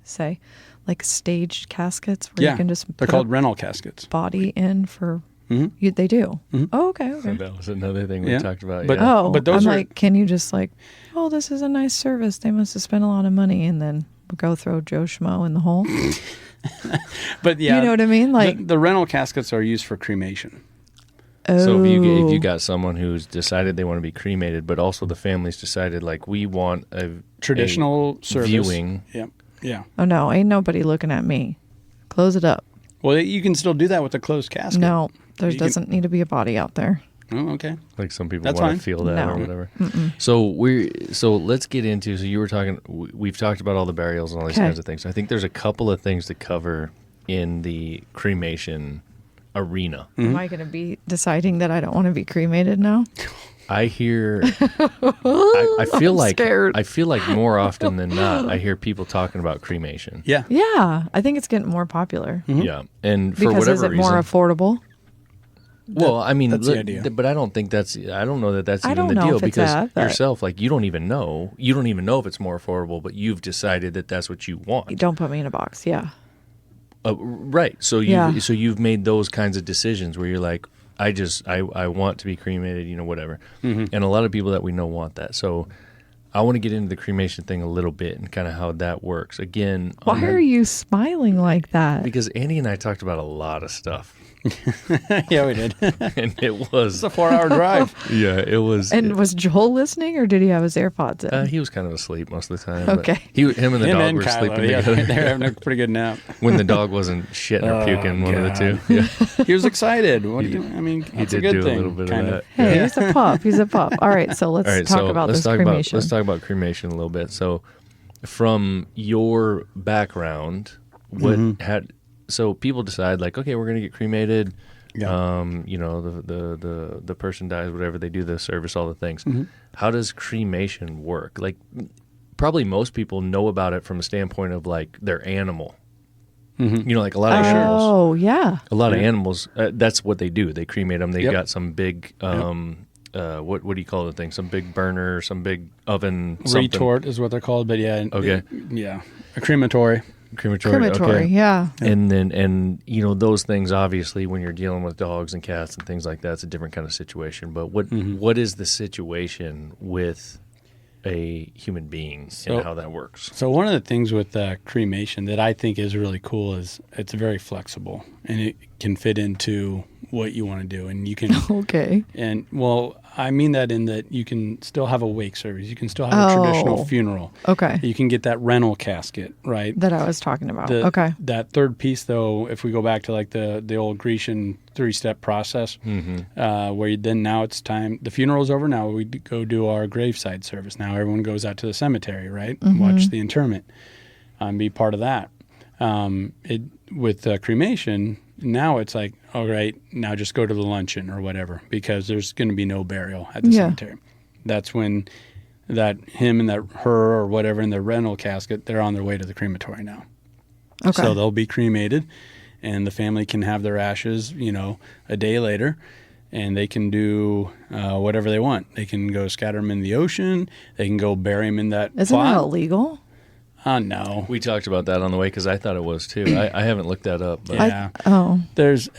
like staged caskets where you can just they're put called a rental caskets. body in for. They do. Oh, okay. That was another thing we Yeah. talked about. But- yeah. Oh, But those I'm are- like, can you just this is a nice service. They must have spent a lot of money, and then go throw Joe Schmo in the hole. But yeah, You know what I mean? Like, the rental caskets are used for cremation. So if oh. you got someone who's decided they want to be cremated, but also the family's decided we want a Traditional a service. viewing. Yeah. Oh no, ain't nobody looking at me. Close it up. Well, you can still do that with a closed casket. No, there You can- doesn't need to be a body out there. Oh, okay. Like some people That's want fine. to feel that No. or whatever. So let's get into. So you were talking. We've talked about all the burials and all these Okay. kinds of things. I think there's a couple of things to cover in the cremation arena. Am I going to be deciding that I don't want to be cremated now? I hear. I feel like. scared. I feel like more often than not, I hear people talking about cremation. Yeah. Yeah, I think it's getting more popular Yeah, and for because whatever is it reason. more affordable? Well, I mean, that's the idea. but I don't think that's. I don't know that that's I even don't the know deal if it's because that, but- yourself, you don't even know. You don't even know if it's more affordable, but you've decided that that's what you want. Don't put me in a box. Yeah. Right. So Yeah. you've made those kinds of decisions where you're like, I want to be cremated, whatever. And a lot of people that we know want that. So I want to get into the cremation thing a little bit and kind of how that works. Again, Why are you smiling like that? because Andy and I talked about a lot of stuff. Yeah, we did. and it was It's a 4-hour drive. yeah, it was. And was Joel listening, or did he have his AirPods in? He was kind of asleep most of the time. but Okay. him and the Him dog and were Kylo, sleeping yeah, together. they're having a pretty good nap. When the dog wasn't shitting or puking, one of the two. Yeah. He was excited. What do you? I mean, He that's did a good do thing. a little bit kind of that. Hey, Yeah. he's a pup. He's a pup. All right, so let's All right, talk so about let's this talk cremation. let's talk about cremation a little bit. So, from your background, what had so people decide like, okay, we're going to get cremated. Yeah. You know, the person dies, whatever, they do the service, all the things. How does cremation work? Like, probably most people know about it from a standpoint of like their animal. You know, like a lot of animals. Oh, yeah. A lot of animals. That's what they do. They cremate them. They've Yep. got some big. What do you call the thing? Some big burner, some big oven. Something. Retort is what they're called, but yeah. Okay. Yeah. A crematory. Crematory. Crematory, Okay. yeah. And you know those things, obviously when you're dealing with dogs and cats and things like that, it's a different kind of situation. But what is the situation with a human being and how that works? So one of the things with cremation that I think is really cool is it's very flexible and it can fit into what you want to do, and you can. Okay. And well, I mean that in that you can still have a wake service, you can still have a traditional funeral. Okay. You can get that rental casket, right? That I was talking about. The- Okay. That third piece, though, if we go back to like the old Grecian 3-step process, where then now it's time. The funeral's over. Now we go do our graveside service. Now everyone goes out to the cemetery, right? And watch the interment, be part of that. With cremation, now it's like, all right, now just go to the luncheon or whatever, because there's going to be no burial at the cemetery. That's when that him and that her or whatever in the rental casket, they're on their way to the crematory now. Okay. So they'll be cremated, and the family can have their ashes, you know, a day later, and they can do whatever they want. They can go scatter them in the ocean. They can go bury them in that Isn't plot. that illegal? No. We talked about that on the way because I thought it was too. I haven't looked that up. But Yeah.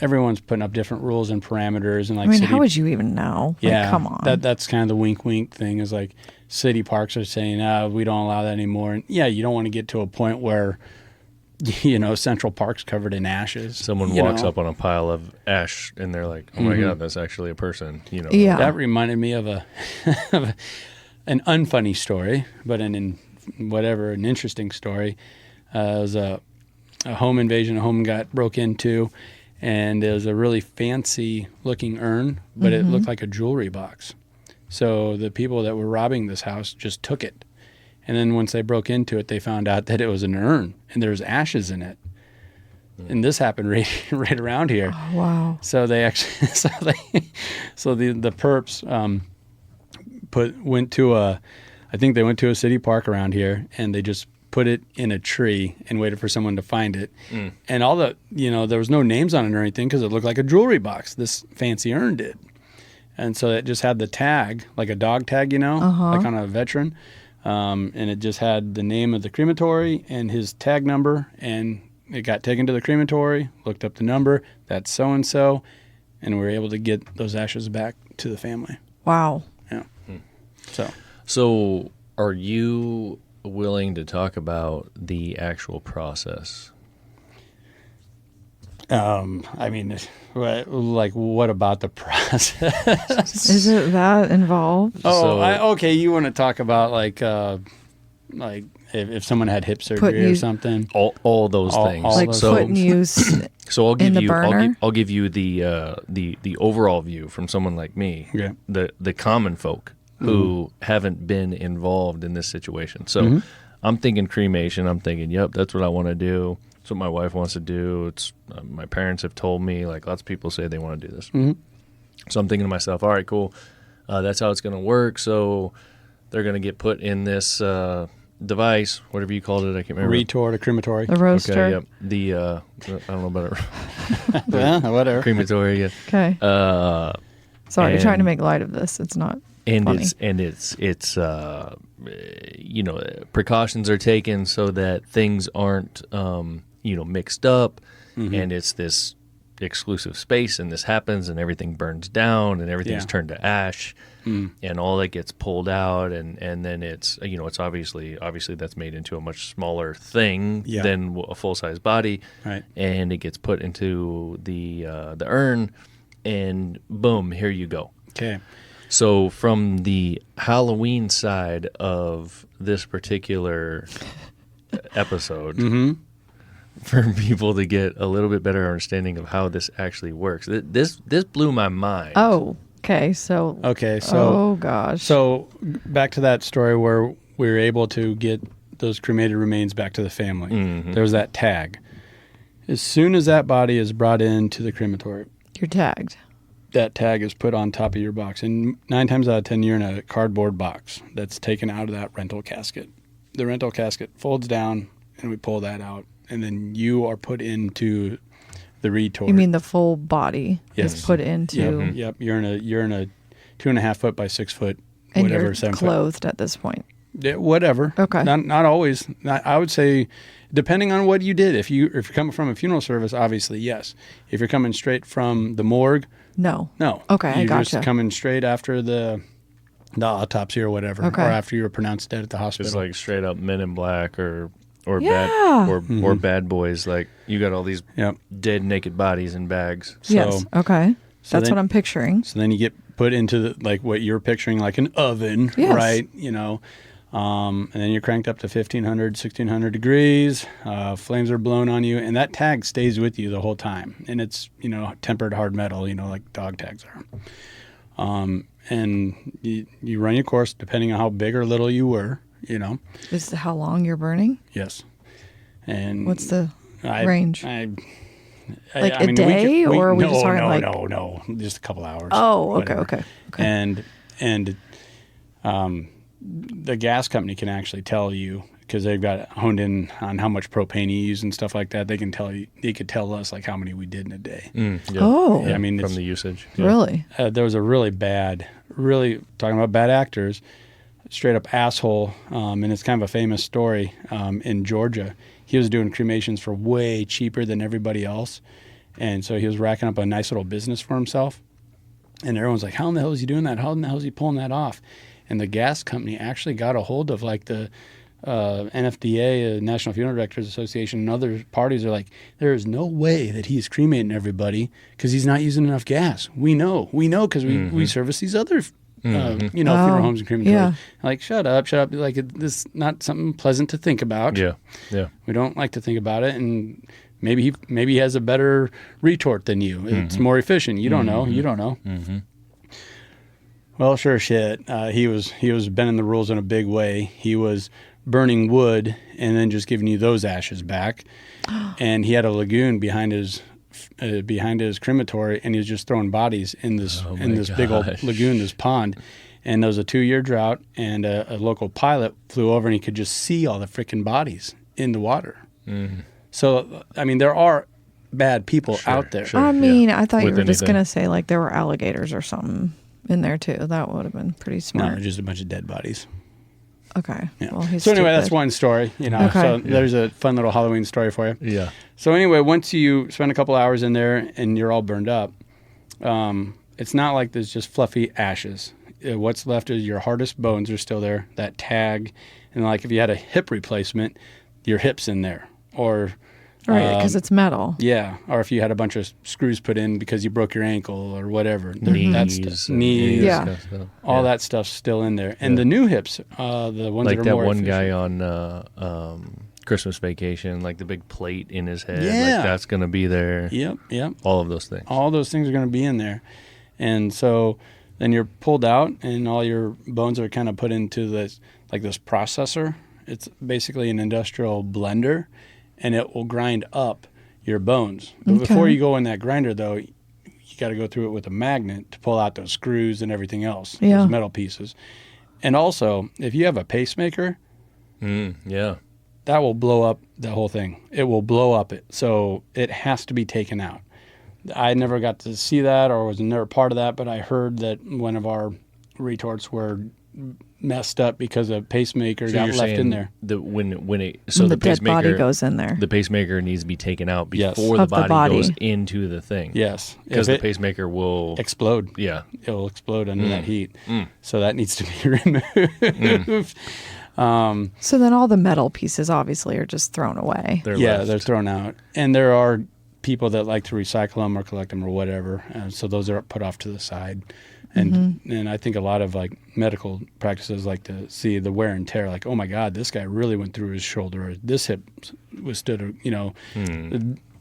Everyone's putting up different rules and parameters, and like I mean, city, how would you even know? yeah, Like, come on. That's kind of the wink thing, is like city parks are saying, we don't allow that anymore. And yeah, you don't want to get to a point where, you know, Central Park's covered in ashes. someone you walks know? up on a pile of ash and they're like, "Oh my god, that's actually a person." You know. Yeah. That reminded me of an unfunny story, but an interesting story. It was a home invasion. A home got broke into, and it was a really fancy looking urn, but it looked like a jewelry box. So the people that were robbing this house just took it. And then once they broke into it, they found out that it was an urn and there was ashes in it. And this happened right around here. Oh, wow. So they actually, so the perps went to a city park around here, and they just put it in a tree and waited for someone to find it. And all there was no names on it or anything because it looked like a jewelry box. This fancy urn did. And so it just had the tag, like a dog tag, like on a veteran. And it just had the name of the crematory and his tag number, and it got taken to the crematory, looked up the number, that's so-and-so, and we were able to get those ashes back to the family. Wow. Yeah. So, are you willing to talk about the actual process? I mean, what about the process? Is it that involved? Okay. You want to talk about like if someone had hip surgery or something? All those things. all Like those putting you So I'll give in the you burner? I'll give you the overall view from someone like me, Yeah. the common folk who haven't been involved in this situation. So I'm thinking cremation. I'm thinking, yep, that's what I want to do. It's what my wife wants to do. It's my parents have told me. Like lots of people say they want to do this. So I'm thinking to myself, all right, cool. That's how it's going to work. So they're going to get put in this device, whatever you called it. I can't remember. Retort, a crematory. the roaster. Okay, yep. The I don't know about it. Yeah, whatever. Crematory. Yeah. Okay. Sorry, and- trying to make light of this. It's not And funny. it's precautions are taken so that things aren't mixed up, and it's this exclusive space, and this happens, and everything burns down, and everything's turned to ash, and all that gets pulled out, and then it's it's obviously that's made into a much smaller thing than a full size body, Right. and it gets put into the urn, and boom, here you go. Okay. So from the Halloween side of this particular episode, for people to get a little bit better understanding of how this actually works, this blew my mind. Oh, okay. So. Oh gosh. So back to that story where we were able to get those cremated remains back to the family. There was that tag. As soon as that body is brought into the crematory, You're tagged. that tag is put on top of your box. And 9 times out of 10, you're in a cardboard box that's taken out of that rental casket. The rental casket folds down, and we pull that out. And then you are put into the retort. You mean the full body Yes. is put into, Yep. You're in a 2.5 foot by 6 foot, and whatever, you're 7 foot. clothed at this point. Yeah, whatever. Okay. Not always. I would say, depending on what you did. If you're coming from a funeral service, obviously yes. If you're coming straight from the morgue, No. no. Okay, I You're gotcha. just coming straight after the autopsy or whatever, Okay. or after you were pronounced dead at the hospital. Just like straight up Men in Black or Yeah. or Bad Boys. Like you got all these Yep. dead naked bodies in bags. Yes. Okay. so That's then- what I'm picturing. So then you get put into like what you're picturing, like an oven, Yes. right? And then you're cranked up to 1,500, 1,600 degrees. Flames are blown on you, and that tag stays with you the whole time. And it's tempered hard metal, like dog tags are. And you run your course depending on how big or little you were. Is how long you're burning? Yes. And What's the I- range? I Like a mean, day, or are we no, just talking no, like? no, just a couple hours. Oh, okay, whatever. okay. And the gas company can actually tell you, because they've got honed in on how much propane you use and stuff like that. They can tell you. They could tell us like how many we did in a day. Yeah. Oh. Yeah, I mean, from it's- the usage. Yeah. Really? There was a really talking about bad actors, straight up asshole, and it's kind of a famous story in Georgia. He was doing cremations for way cheaper than everybody else, and so he was racking up a nice little business for himself. And everyone's like, how in the hell is he doing that? How in the hell is he pulling that off? And the gas company actually got a hold of like the NFDA, National Funeral Directors Association, and other parties are like, there is no way that he's cremating everybody because he's not using enough gas. We know because we service these other funeral homes and crematories. yeah. Like, shut up. Like, this is not something pleasant to think about. Yeah. We don't like to think about it, and maybe he has a better retort than you. It's more efficient. You don't know. You don't know. Well, sure shit. He was bending the rules in a big way. He was burning wood and then just giving you those ashes back. And he had a lagoon behind his crematory, and he was just throwing bodies in this big old lagoon, this pond. And there was a 2-year drought, and a local pilot flew over, and he could just see all the freaking bodies in the water. So, I mean, there are bad people out there. Sure. I mean, I thought you With were just anything. gonna say like there were alligators or something in there too. That would have been pretty No, smart. just a bunch of dead bodies. Okay. Yeah. Well, he's So anyway, that's stupid. one story. Okay. So there's a fun little Halloween story for you. Yeah. So anyway, once you spend a couple hours in there and you're all burned up, it's not like there's just fluffy ashes. What's left is your hardest bones are still there, that tag, and like if you had a hip replacement, your hip's in there, or Right, because it's metal. yeah, or if you had a bunch of screws put in because you broke your ankle or whatever, Knees. that's and knees, Yeah. kind of stuff. all Yeah. that stuff's still in there, and the new hips, the ones Like that are that more one efficient. guy on Christmas Vacation, like the big plate in his head. Yeah. Like that's going to be there. Yep. All of those things. All those things are going to be in there. And so then you're pulled out and all your bones are kind of put into this processor. It's basically an industrial blender, and it will grind up your bones. But Okay. before you go in that grinder, though, you got to go through it with a magnet to pull out those screws and everything else, Yeah. those metal pieces. And also, if you have a pacemaker, Yeah. that will blow up the whole thing. It will blow up it. So it has to be taken out. I never got to see that or was never part of that, but I heard that one of our retorts were messed up because a pacemaker So got you're left in saying there. when the the dead body pacemaker goes in there. the pacemaker needs to be taken out Yes. before the Of the body goes body. into the thing. Yes. Because If the it pacemaker will. explode. Yeah. It will explode under that heat. Mm. So that needs to be removed. So then all the metal pieces obviously are just thrown away. They're Yeah, left. they're thrown out. And there are people that like to recycle them or collect them or whatever. So those are put off to the side. And I think a lot of like medical practices like to see the wear and tear. Like, oh my God, this guy really went through his shoulder. Or this hip withstood. We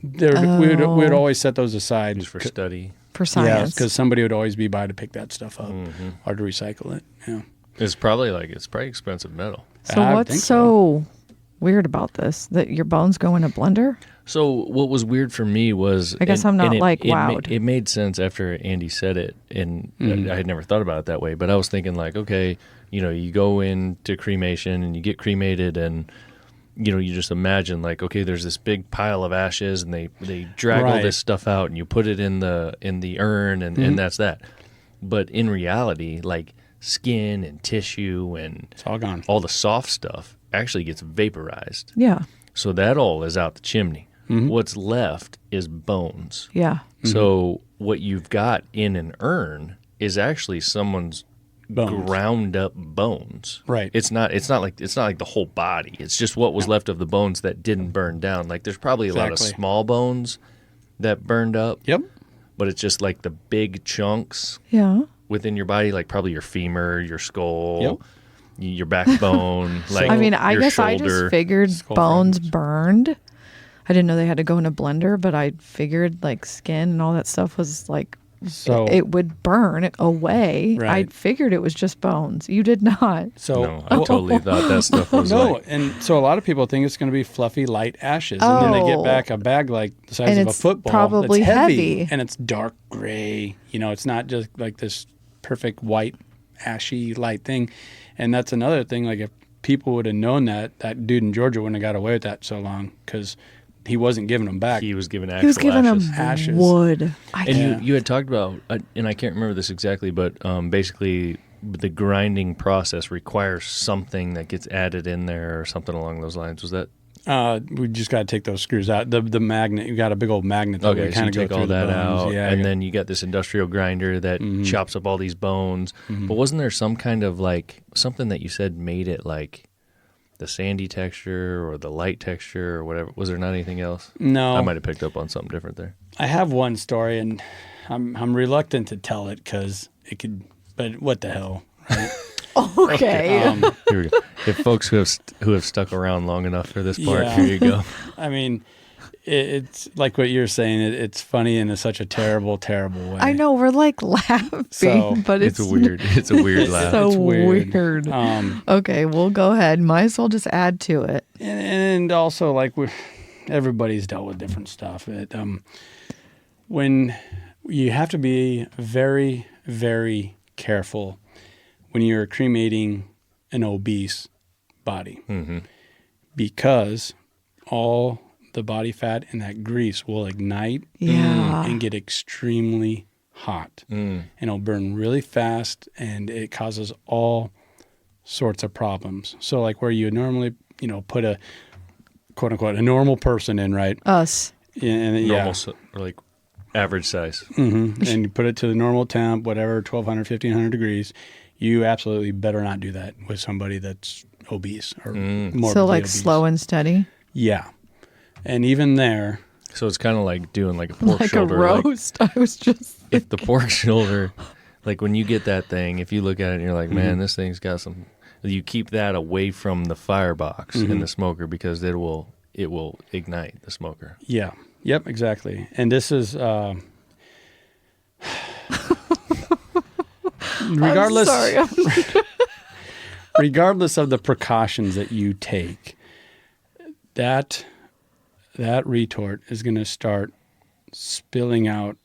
would always set those aside Just for study. For Yeah, science. because somebody would always be by to pick that stuff up or to recycle it. Yeah. It's probably expensive metal. So I what's think so weird about this? That your bones go in a blender? So what was weird for me was I guess I'm not, like, wowed. It made sense after Andy said it, and I had never thought about it that way. But I was thinking like, okay, you go into cremation and you get cremated, and you just imagine like, okay, there's this big pile of ashes, and they drag all Right. this stuff out, and you put it in the urn, and that's that. But in reality, like skin and tissue and It's all gone. all the soft stuff actually gets vaporized. Yeah. So that all is out the chimney. What's left is bones. Yeah. So what you've got in an urn is actually someone's Bones. ground up bones. Right. It's not like the whole body. It's just what was left of the bones that didn't burn down. Like there's probably a lot of Exactly. small bones that burned up, Yep. but it's just like the big chunks Yeah. within your body, like probably your femur, your skull, Yep. your backbone. Like I mean, I your guess I shoulder. just figured Skull bones fragments. burned. I didn't know they had to go in a blender, but I figured like skin and all that stuff was like So it would burn away. I Right. figured it was just bones. You did not. So No, I totally thought that stuff was no, like, and so a lot of people think it's going to be fluffy, light ashes, and then they get Oh. back a bag like the size And of a it's football. probably that's heavy. and it's dark gray. It's not just like this perfect white, ashy, light thing. And that's another thing. Like if people would have known that dude in Georgia wouldn't have got away with that so long because he wasn't giving them back. he was given actual He was giving ashes. them Ashes. wood. And Yeah. you had talked about, and I can't remember this exactly, but basically the grinding process requires something that gets added in there or something along those lines. Was that? We just got to take those screws out. The magnet, you got a big old magnet that Okay, would so kind you of go take through all the that bones. out, Yeah, and then you got this industrial grinder that chops up all these bones. But wasn't there some kind of like something that you said made it like the sandy texture or the light texture or whatever? Was there not anything else? no, I might have picked up on something different there. I have one story, and I'm reluctant to tell it because it could. But what the hell? Right? Okay. Here we go. If folks who have stuck around long enough for this part, Yeah. here you go. I mean, it's like what you're saying. It's funny in such a terrible, terrible way. I know we're like laughing, So, but It's a weird laugh. so It's weird. weird. Okay, we'll go ahead. Might as well just add to it. And also like everybody's dealt with different stuff. When you have to be very, very careful when you're cremating an obese body because all the body fat and that grease will ignite Yeah. and get extremely hot and it'll burn really fast and it causes all sorts of problems. So like where you normally, put a quote unquote a normal person in, right? Us. And Normal, or like average size. and you put it to the normal temp, whatever, 1,200, 1,500 degrees. You absolutely better not do that with somebody that's obese or morbidly So like obese. slow and steady. Yeah. And even there, So it's kind of like doing like a pork Like shoulder. a roast. I was just If the pork shoulder, like when you get that thing, if you look at it and you're like, man, this thing's got some. You keep that away from the firebox in the smoker because it will ignite the smoker. yeah. Yep, exactly. And this is regardless I'm sorry. regardless of the precautions that you take, that retort is going to start spilling out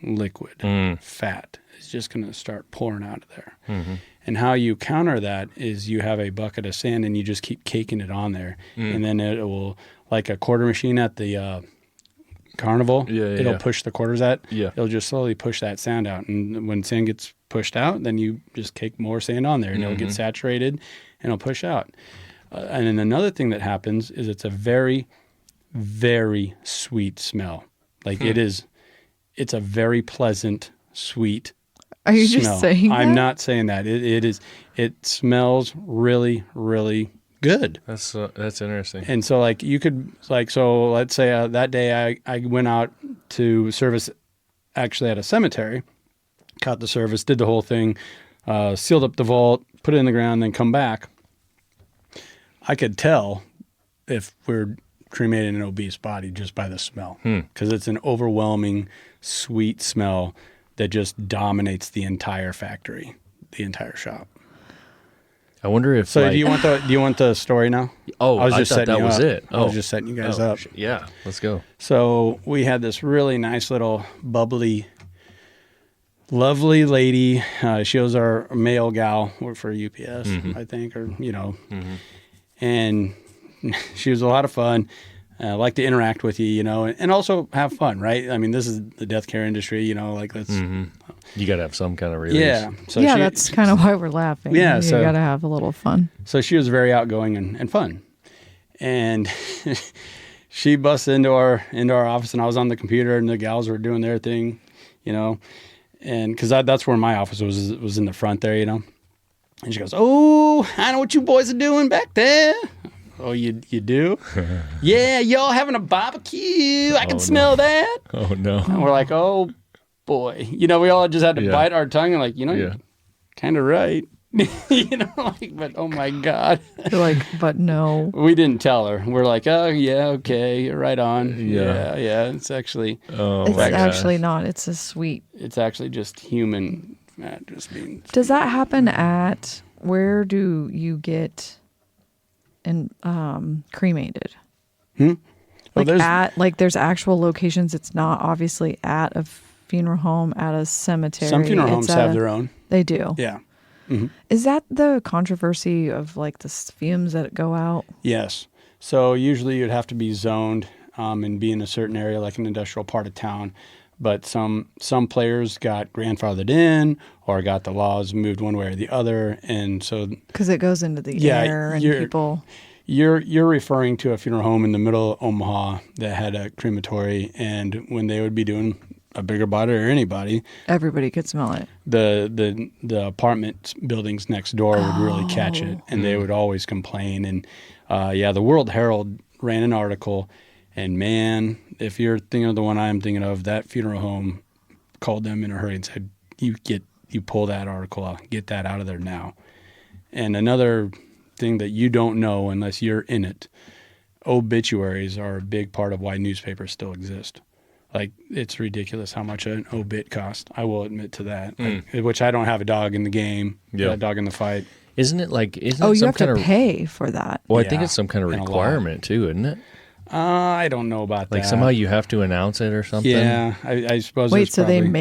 liquid, fat. It's just going to start pouring out of there. And how you counter that is you have a bucket of sand and you just keep caking it on there. And then it will, like a quarter machine at the carnival, Yeah, it'll push the quarters at. Yeah. It'll just slowly push that sand out. And when sand gets pushed out, then you just cake more sand on there, and it'll get saturated, and it'll push out. And then another thing that happens is it's a very, very sweet smell. Like it's a very pleasant, sweet Are you smell. just saying that? I'm not saying that. It smells really, really good. That's interesting. And so like you could so let's say that day I went out to service actually at a cemetery, caught the service, did the whole thing, sealed up the vault, put it in the ground, then come back. I could tell if we're cremating an obese body just by the smell, because it's an overwhelming sweet smell that just dominates the entire factory, the entire shop. I wonder if. So do you want the story now? Oh, I was thought that was it. I was just setting you guys up. Yeah, let's go. So we had this really nice little bubbly, lovely lady. She was our mail gal, worked for UPS, I think, or and she was a lot of fun. Like to interact with you, and also have fun, right? I mean, this is the death care industry, like that's You got to have some kind of release. yeah. So that's kind of why we're laughing. Yeah, you so- got to have a little fun. So she was very outgoing and fun, and she busted into our office, and I was on the computer, and the gals were doing their thing, and because that's where my office was in the front there, And she goes, "Oh, I know what you boys are doing back there." Oh, you do? Yeah, y'all having a barbecue. I can smell that. Oh no. And we're like, oh boy. We all just had to bite our tongue and like, you're kind of right. But oh my God. You're like, but no. We didn't tell her. We're like, oh yeah, okay, you're right on. Yeah. Yeah. It's actually, It's actually not. It's a sweet. it's actually just human. Just being. Does that happen at, where do you get cremated? Well, There's actual locations. It's not obviously at a funeral home, at a cemetery. some funeral homes It's at have their own. They do. Yeah. Is that the controversy of like the fumes that go out? Yes. So usually you'd have to be zoned and be in a certain area, like an industrial part of town. But some players got grandfathered in or got the laws moved one way or the other, and so Because it goes into the air and people. You're referring to a funeral home in the middle of Omaha that had a crematory, and when they would be doing a bigger body or anybody, Everybody could smell it. the apartment buildings next door would really catch it, and they would always complain. And the World Herald ran an article, and man, if you're thinking of the one I'm thinking of, that funeral home called them in a hurry and said, you pull that article out, get that out of there now. And another thing that you don't know unless you're in it, obituaries are a big part of why newspapers still exist. Like, it's ridiculous how much an obit costs. I will admit to that. Which I don't have a dog in the game, a dog in the fight. Isn't it You some have kind to of pay for that. Well, I think Yeah, it's some kind of and a lot. requirement too, isn't it? I don't know about that. Like somehow you have to announce it or something. Yeah, I suppose. Wait, it's so they probably-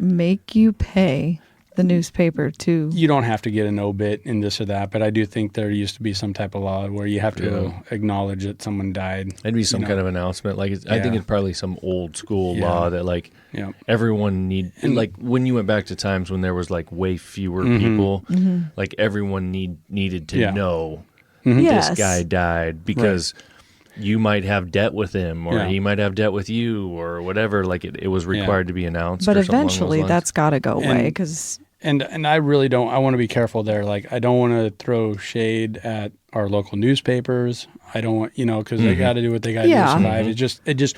make you pay the newspaper to? You don't have to get an obit in this or that, but I do think there used to be some type of law where you have to acknowledge that someone died. It'd be some kind of announcement. Like I think it's probably some old school law that like everyone and like when you went back to times when there was like way fewer people, like everyone needed to know Yes. this guy died because you might have debt with him or he might have debt with you or whatever. Like it was required to be announced. But or something along those eventually, lines. that's got to go away because. And I really don't. I want to be careful there. Like, I don't want to throw shade at our local newspapers. I don't want, because they got to do what they got to do to survive.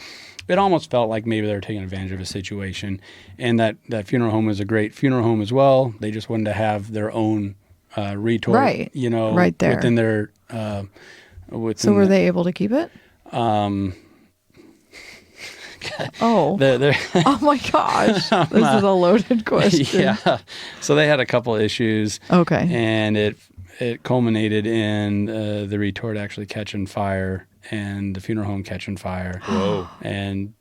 It almost felt like maybe they were taking advantage of a situation. And that funeral home is a great funeral home as well. They just wanted to have their own retort, Right. Right there. within their. So were they able to keep it? Oh. Oh my gosh. This is a loaded question. Yeah. So they had a couple issues. Okay. And it culminated in the retort actually catching fire and the funeral home catching fire. Whoa. And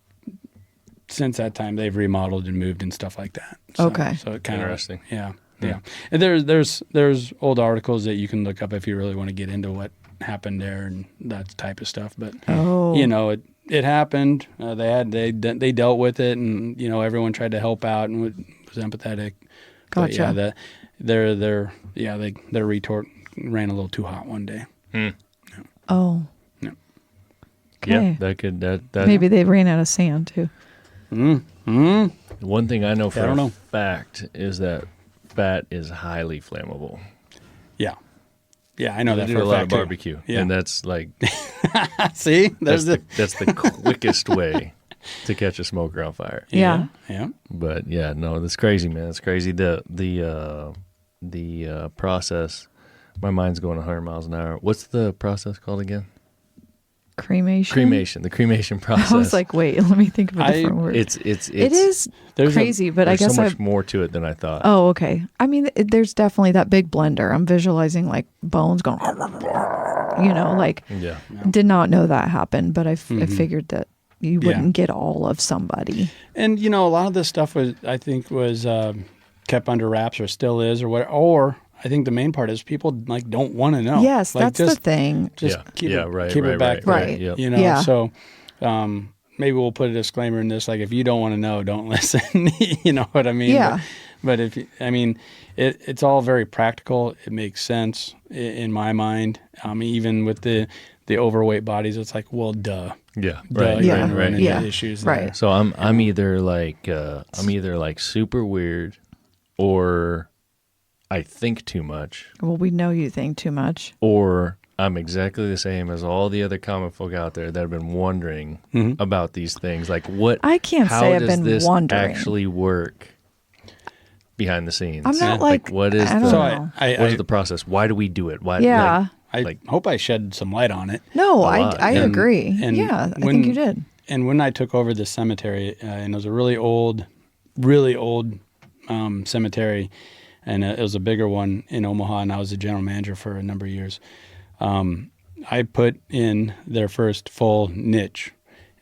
since that time, they've remodeled and moved and stuff like that. Okay. So it kind of Interesting. Yeah. Yeah. And there's old articles that you can look up if you really want to get into what happened there and that type of stuff. But it happened. They dealt with it, and everyone tried to help out and was empathetic. But Gotcha. their retort ran a little too hot one day. Oh. Yeah. Okay. That Maybe they ran out of sand too. One thing I know for I don't know. fact is that fat is highly flammable. Yeah. Yeah, I know They that do for a a lot fact of too. barbecue, Yeah. and that's like See, that's the quickest way to catch a smoker on fire. Yeah. Yeah. But yeah, no, that's crazy, man. That's crazy. The process. My mind's going 100 miles an hour. What's the process called again? Cremation. Cremation. The cremation process. I was like, wait, let me think of a different word. It is there's crazy, but I There's guess so much more to it than I thought. Oh, okay. I mean, there's definitely that big blender. I'm visualizing like bones going, like Yeah. did not know that happened, but I figured that you wouldn't Yeah. get all of somebody. And a lot of this stuff was kept under wraps or still is or I think the main part is people like don't want to know. Yes, Like, that's the thing. Just Yeah. keep Yeah, it, right, keep right, it back. right, Right. Yep. Yeah. So maybe we'll put a disclaimer in this, like if you don't want to know, don't listen. You know what I mean? Yeah. But it's all very practical. It makes sense in my mind. Even with the overweight bodies, it's like, well, duh. Yeah. Duh, Right. you're Yeah. gonna run into Yeah. issues Right. there. So I'm either like super weird, or I think too much, Well, we know you think too much. or I'm exactly the same as all the other common folk out there that have been wondering about these things. Like what? I can't how say I've does been this wondering. actually work behind the scenes? I'm not like what is I the don't know. what is the process? Why do we do it? Why? Yeah. I hope I shed some light on it. No, lot. I And- agree. and Yeah, I when- think you did. And when I took over the cemetery, and it was a really old cemetery, and it was a bigger one in Omaha, and I was the general manager for a number of years. I put in their first full niche,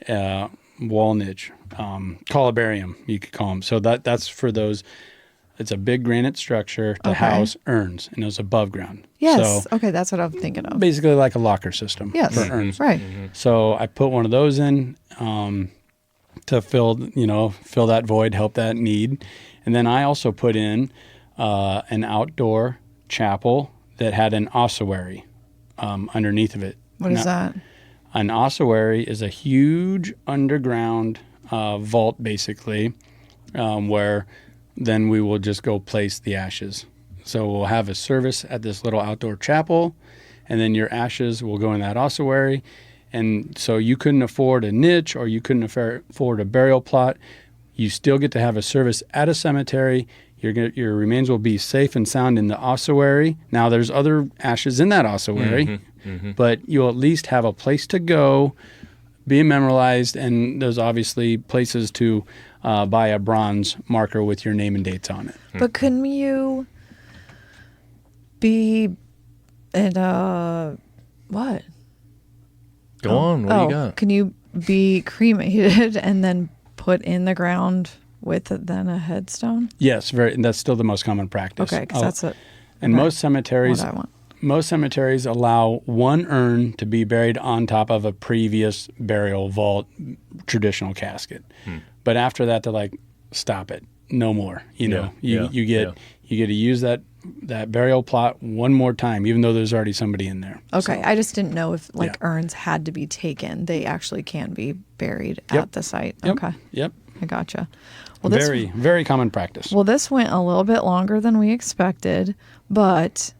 wall niche, columbarium, you could call them. So that's for those. It's a big granite structure to Okay. house urns, and it was above ground. Yes. So Okay, that's what I'm thinking of. basically like a locker system Yes. for urns. Right. So I put one of those in to fill that void, help that need. And then I also put in an outdoor chapel that had an ossuary underneath of it. What is that? An ossuary is a huge underground vault, basically, where then we will just go place the ashes. So we'll have a service at this little outdoor chapel, and then your ashes will go in that ossuary. And so you couldn't afford a niche, or you couldn't afford a burial plot. You still get to have a service at a cemetery. Your remains will be safe and sound in the ossuary. Now there's other ashes in that ossuary, but you'll at least have a place to go, be memorialized, and there's obviously places to buy a bronze marker with your name and dates on it. But couldn't you be in what? Go on. What do you got? Can you be cremated and then put in the ground with then a headstone? Yes, and that's still the most common practice. Okay, because that's it. And most cemeteries, What I want. most cemeteries allow one urn to be buried on top of a previous burial vault traditional casket. But after that, they're like, stop it, no more. You get to use that burial plot one more time, even though there's already somebody in there. Okay, So, I just didn't know if Yeah. urns had to be taken. They actually can be buried Yep. at the site. Yep. Okay, Yep. I gotcha. Well, Very, very common practice. Well, this went a little bit longer than we expected, but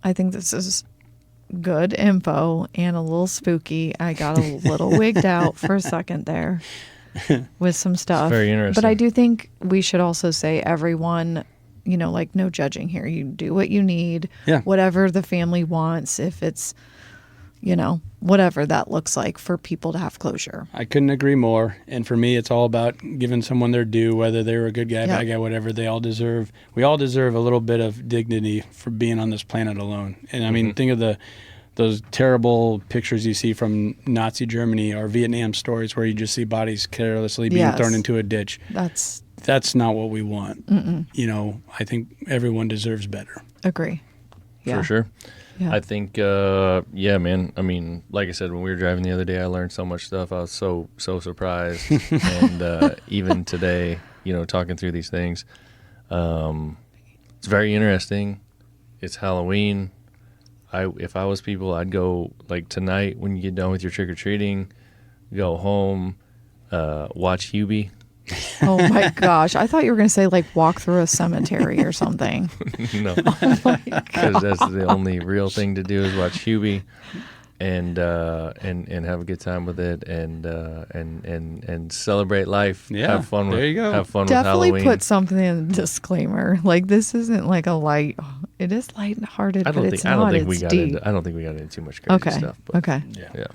I think this is good info and a little spooky. I got a little wigged out for a second there with some stuff. very interesting. But I do think we should also say everyone, like no judging here. You do what you need, Yeah. whatever the family wants, if it's, whatever that looks like for people to have closure. I couldn't agree more. And for me, it's all about giving someone their due, whether they were a good guy, Yep. bad guy, whatever. We all deserve a little bit of dignity for being on this planet alone. And I mean, think of those terrible pictures you see from Nazi Germany or Vietnam stories where you just see bodies carelessly being Yes. thrown into a ditch. That's not what we want. I think everyone deserves better. Agree. Yeah. For sure. Yeah. I think, man. I mean, like I said, when we were driving the other day, I learned so much stuff. I was so surprised. And even today, talking through these things, it's very interesting. It's Halloween. If I was people, I'd go like tonight when you get done with your trick or treating, go home, watch Hubie. Oh my gosh! I thought you were going to say like walk through a cemetery or something. No, Oh my because god! that's the only real thing to do is watch Hubie, and have a good time with it, and celebrate life. Yeah, have fun with there you go. have fun Definitely with Halloween. put something in the disclaimer. Like this isn't like a light. It is lighthearted, I but don't it's think not. we It's got deep. into. I don't think we got into too much crazy Okay. stuff. But Okay. yeah.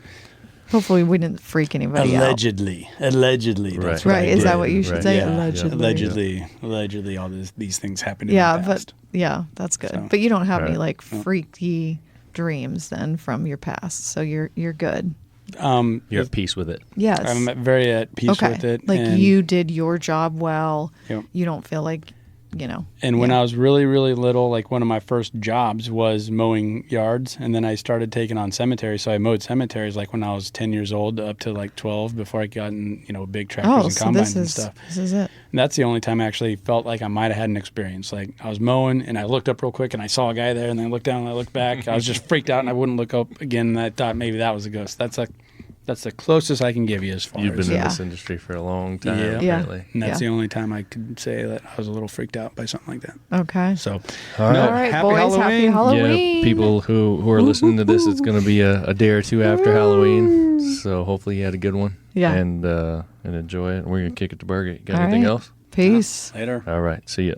Hopefully, we didn't freak anybody out. Allegedly. That's Right. what Right? I Is did. that what you should Right. say? Yeah. Allegedly. Allegedly, all these things happened in Yeah, the but past. yeah, that's good. So- But you don't have any Right. like freaky dreams then from your past, so you're good. You're at peace with it. Yes. I'm very at peace okay. with it. Like and, you did your job well. Yep. You don't feel like, you know. And when yeah. I was really, really little, like one of my first jobs was mowing yards, and then I started taking on cemeteries. So I mowed cemeteries like when I was 10 years old up to like 12 before I got in, big tractors and so combines this and is stuff. this is it. And that's the only time I actually felt like I might have had an experience. Like I was mowing and I looked up real quick and I saw a guy there, and then I looked down and I looked back. I was just freaked out and I wouldn't look up again. And I thought maybe that was a ghost. That's the closest I can give you as far You've as. been in Yeah. this industry for a long time, Yeah. Yeah. apparently. And that's Yeah. the only time I could say that I was a little freaked out by something like that. Okay. So, All All right, happy boys. Happy Halloween. Halloween. Yeah, people who are listening to this, it's going to be a day or two after Halloween. So hopefully you had a good one. Yeah. And enjoy it. We're going to kick it to Burger. Got All anything right. else? Peace. later. All right. See ya.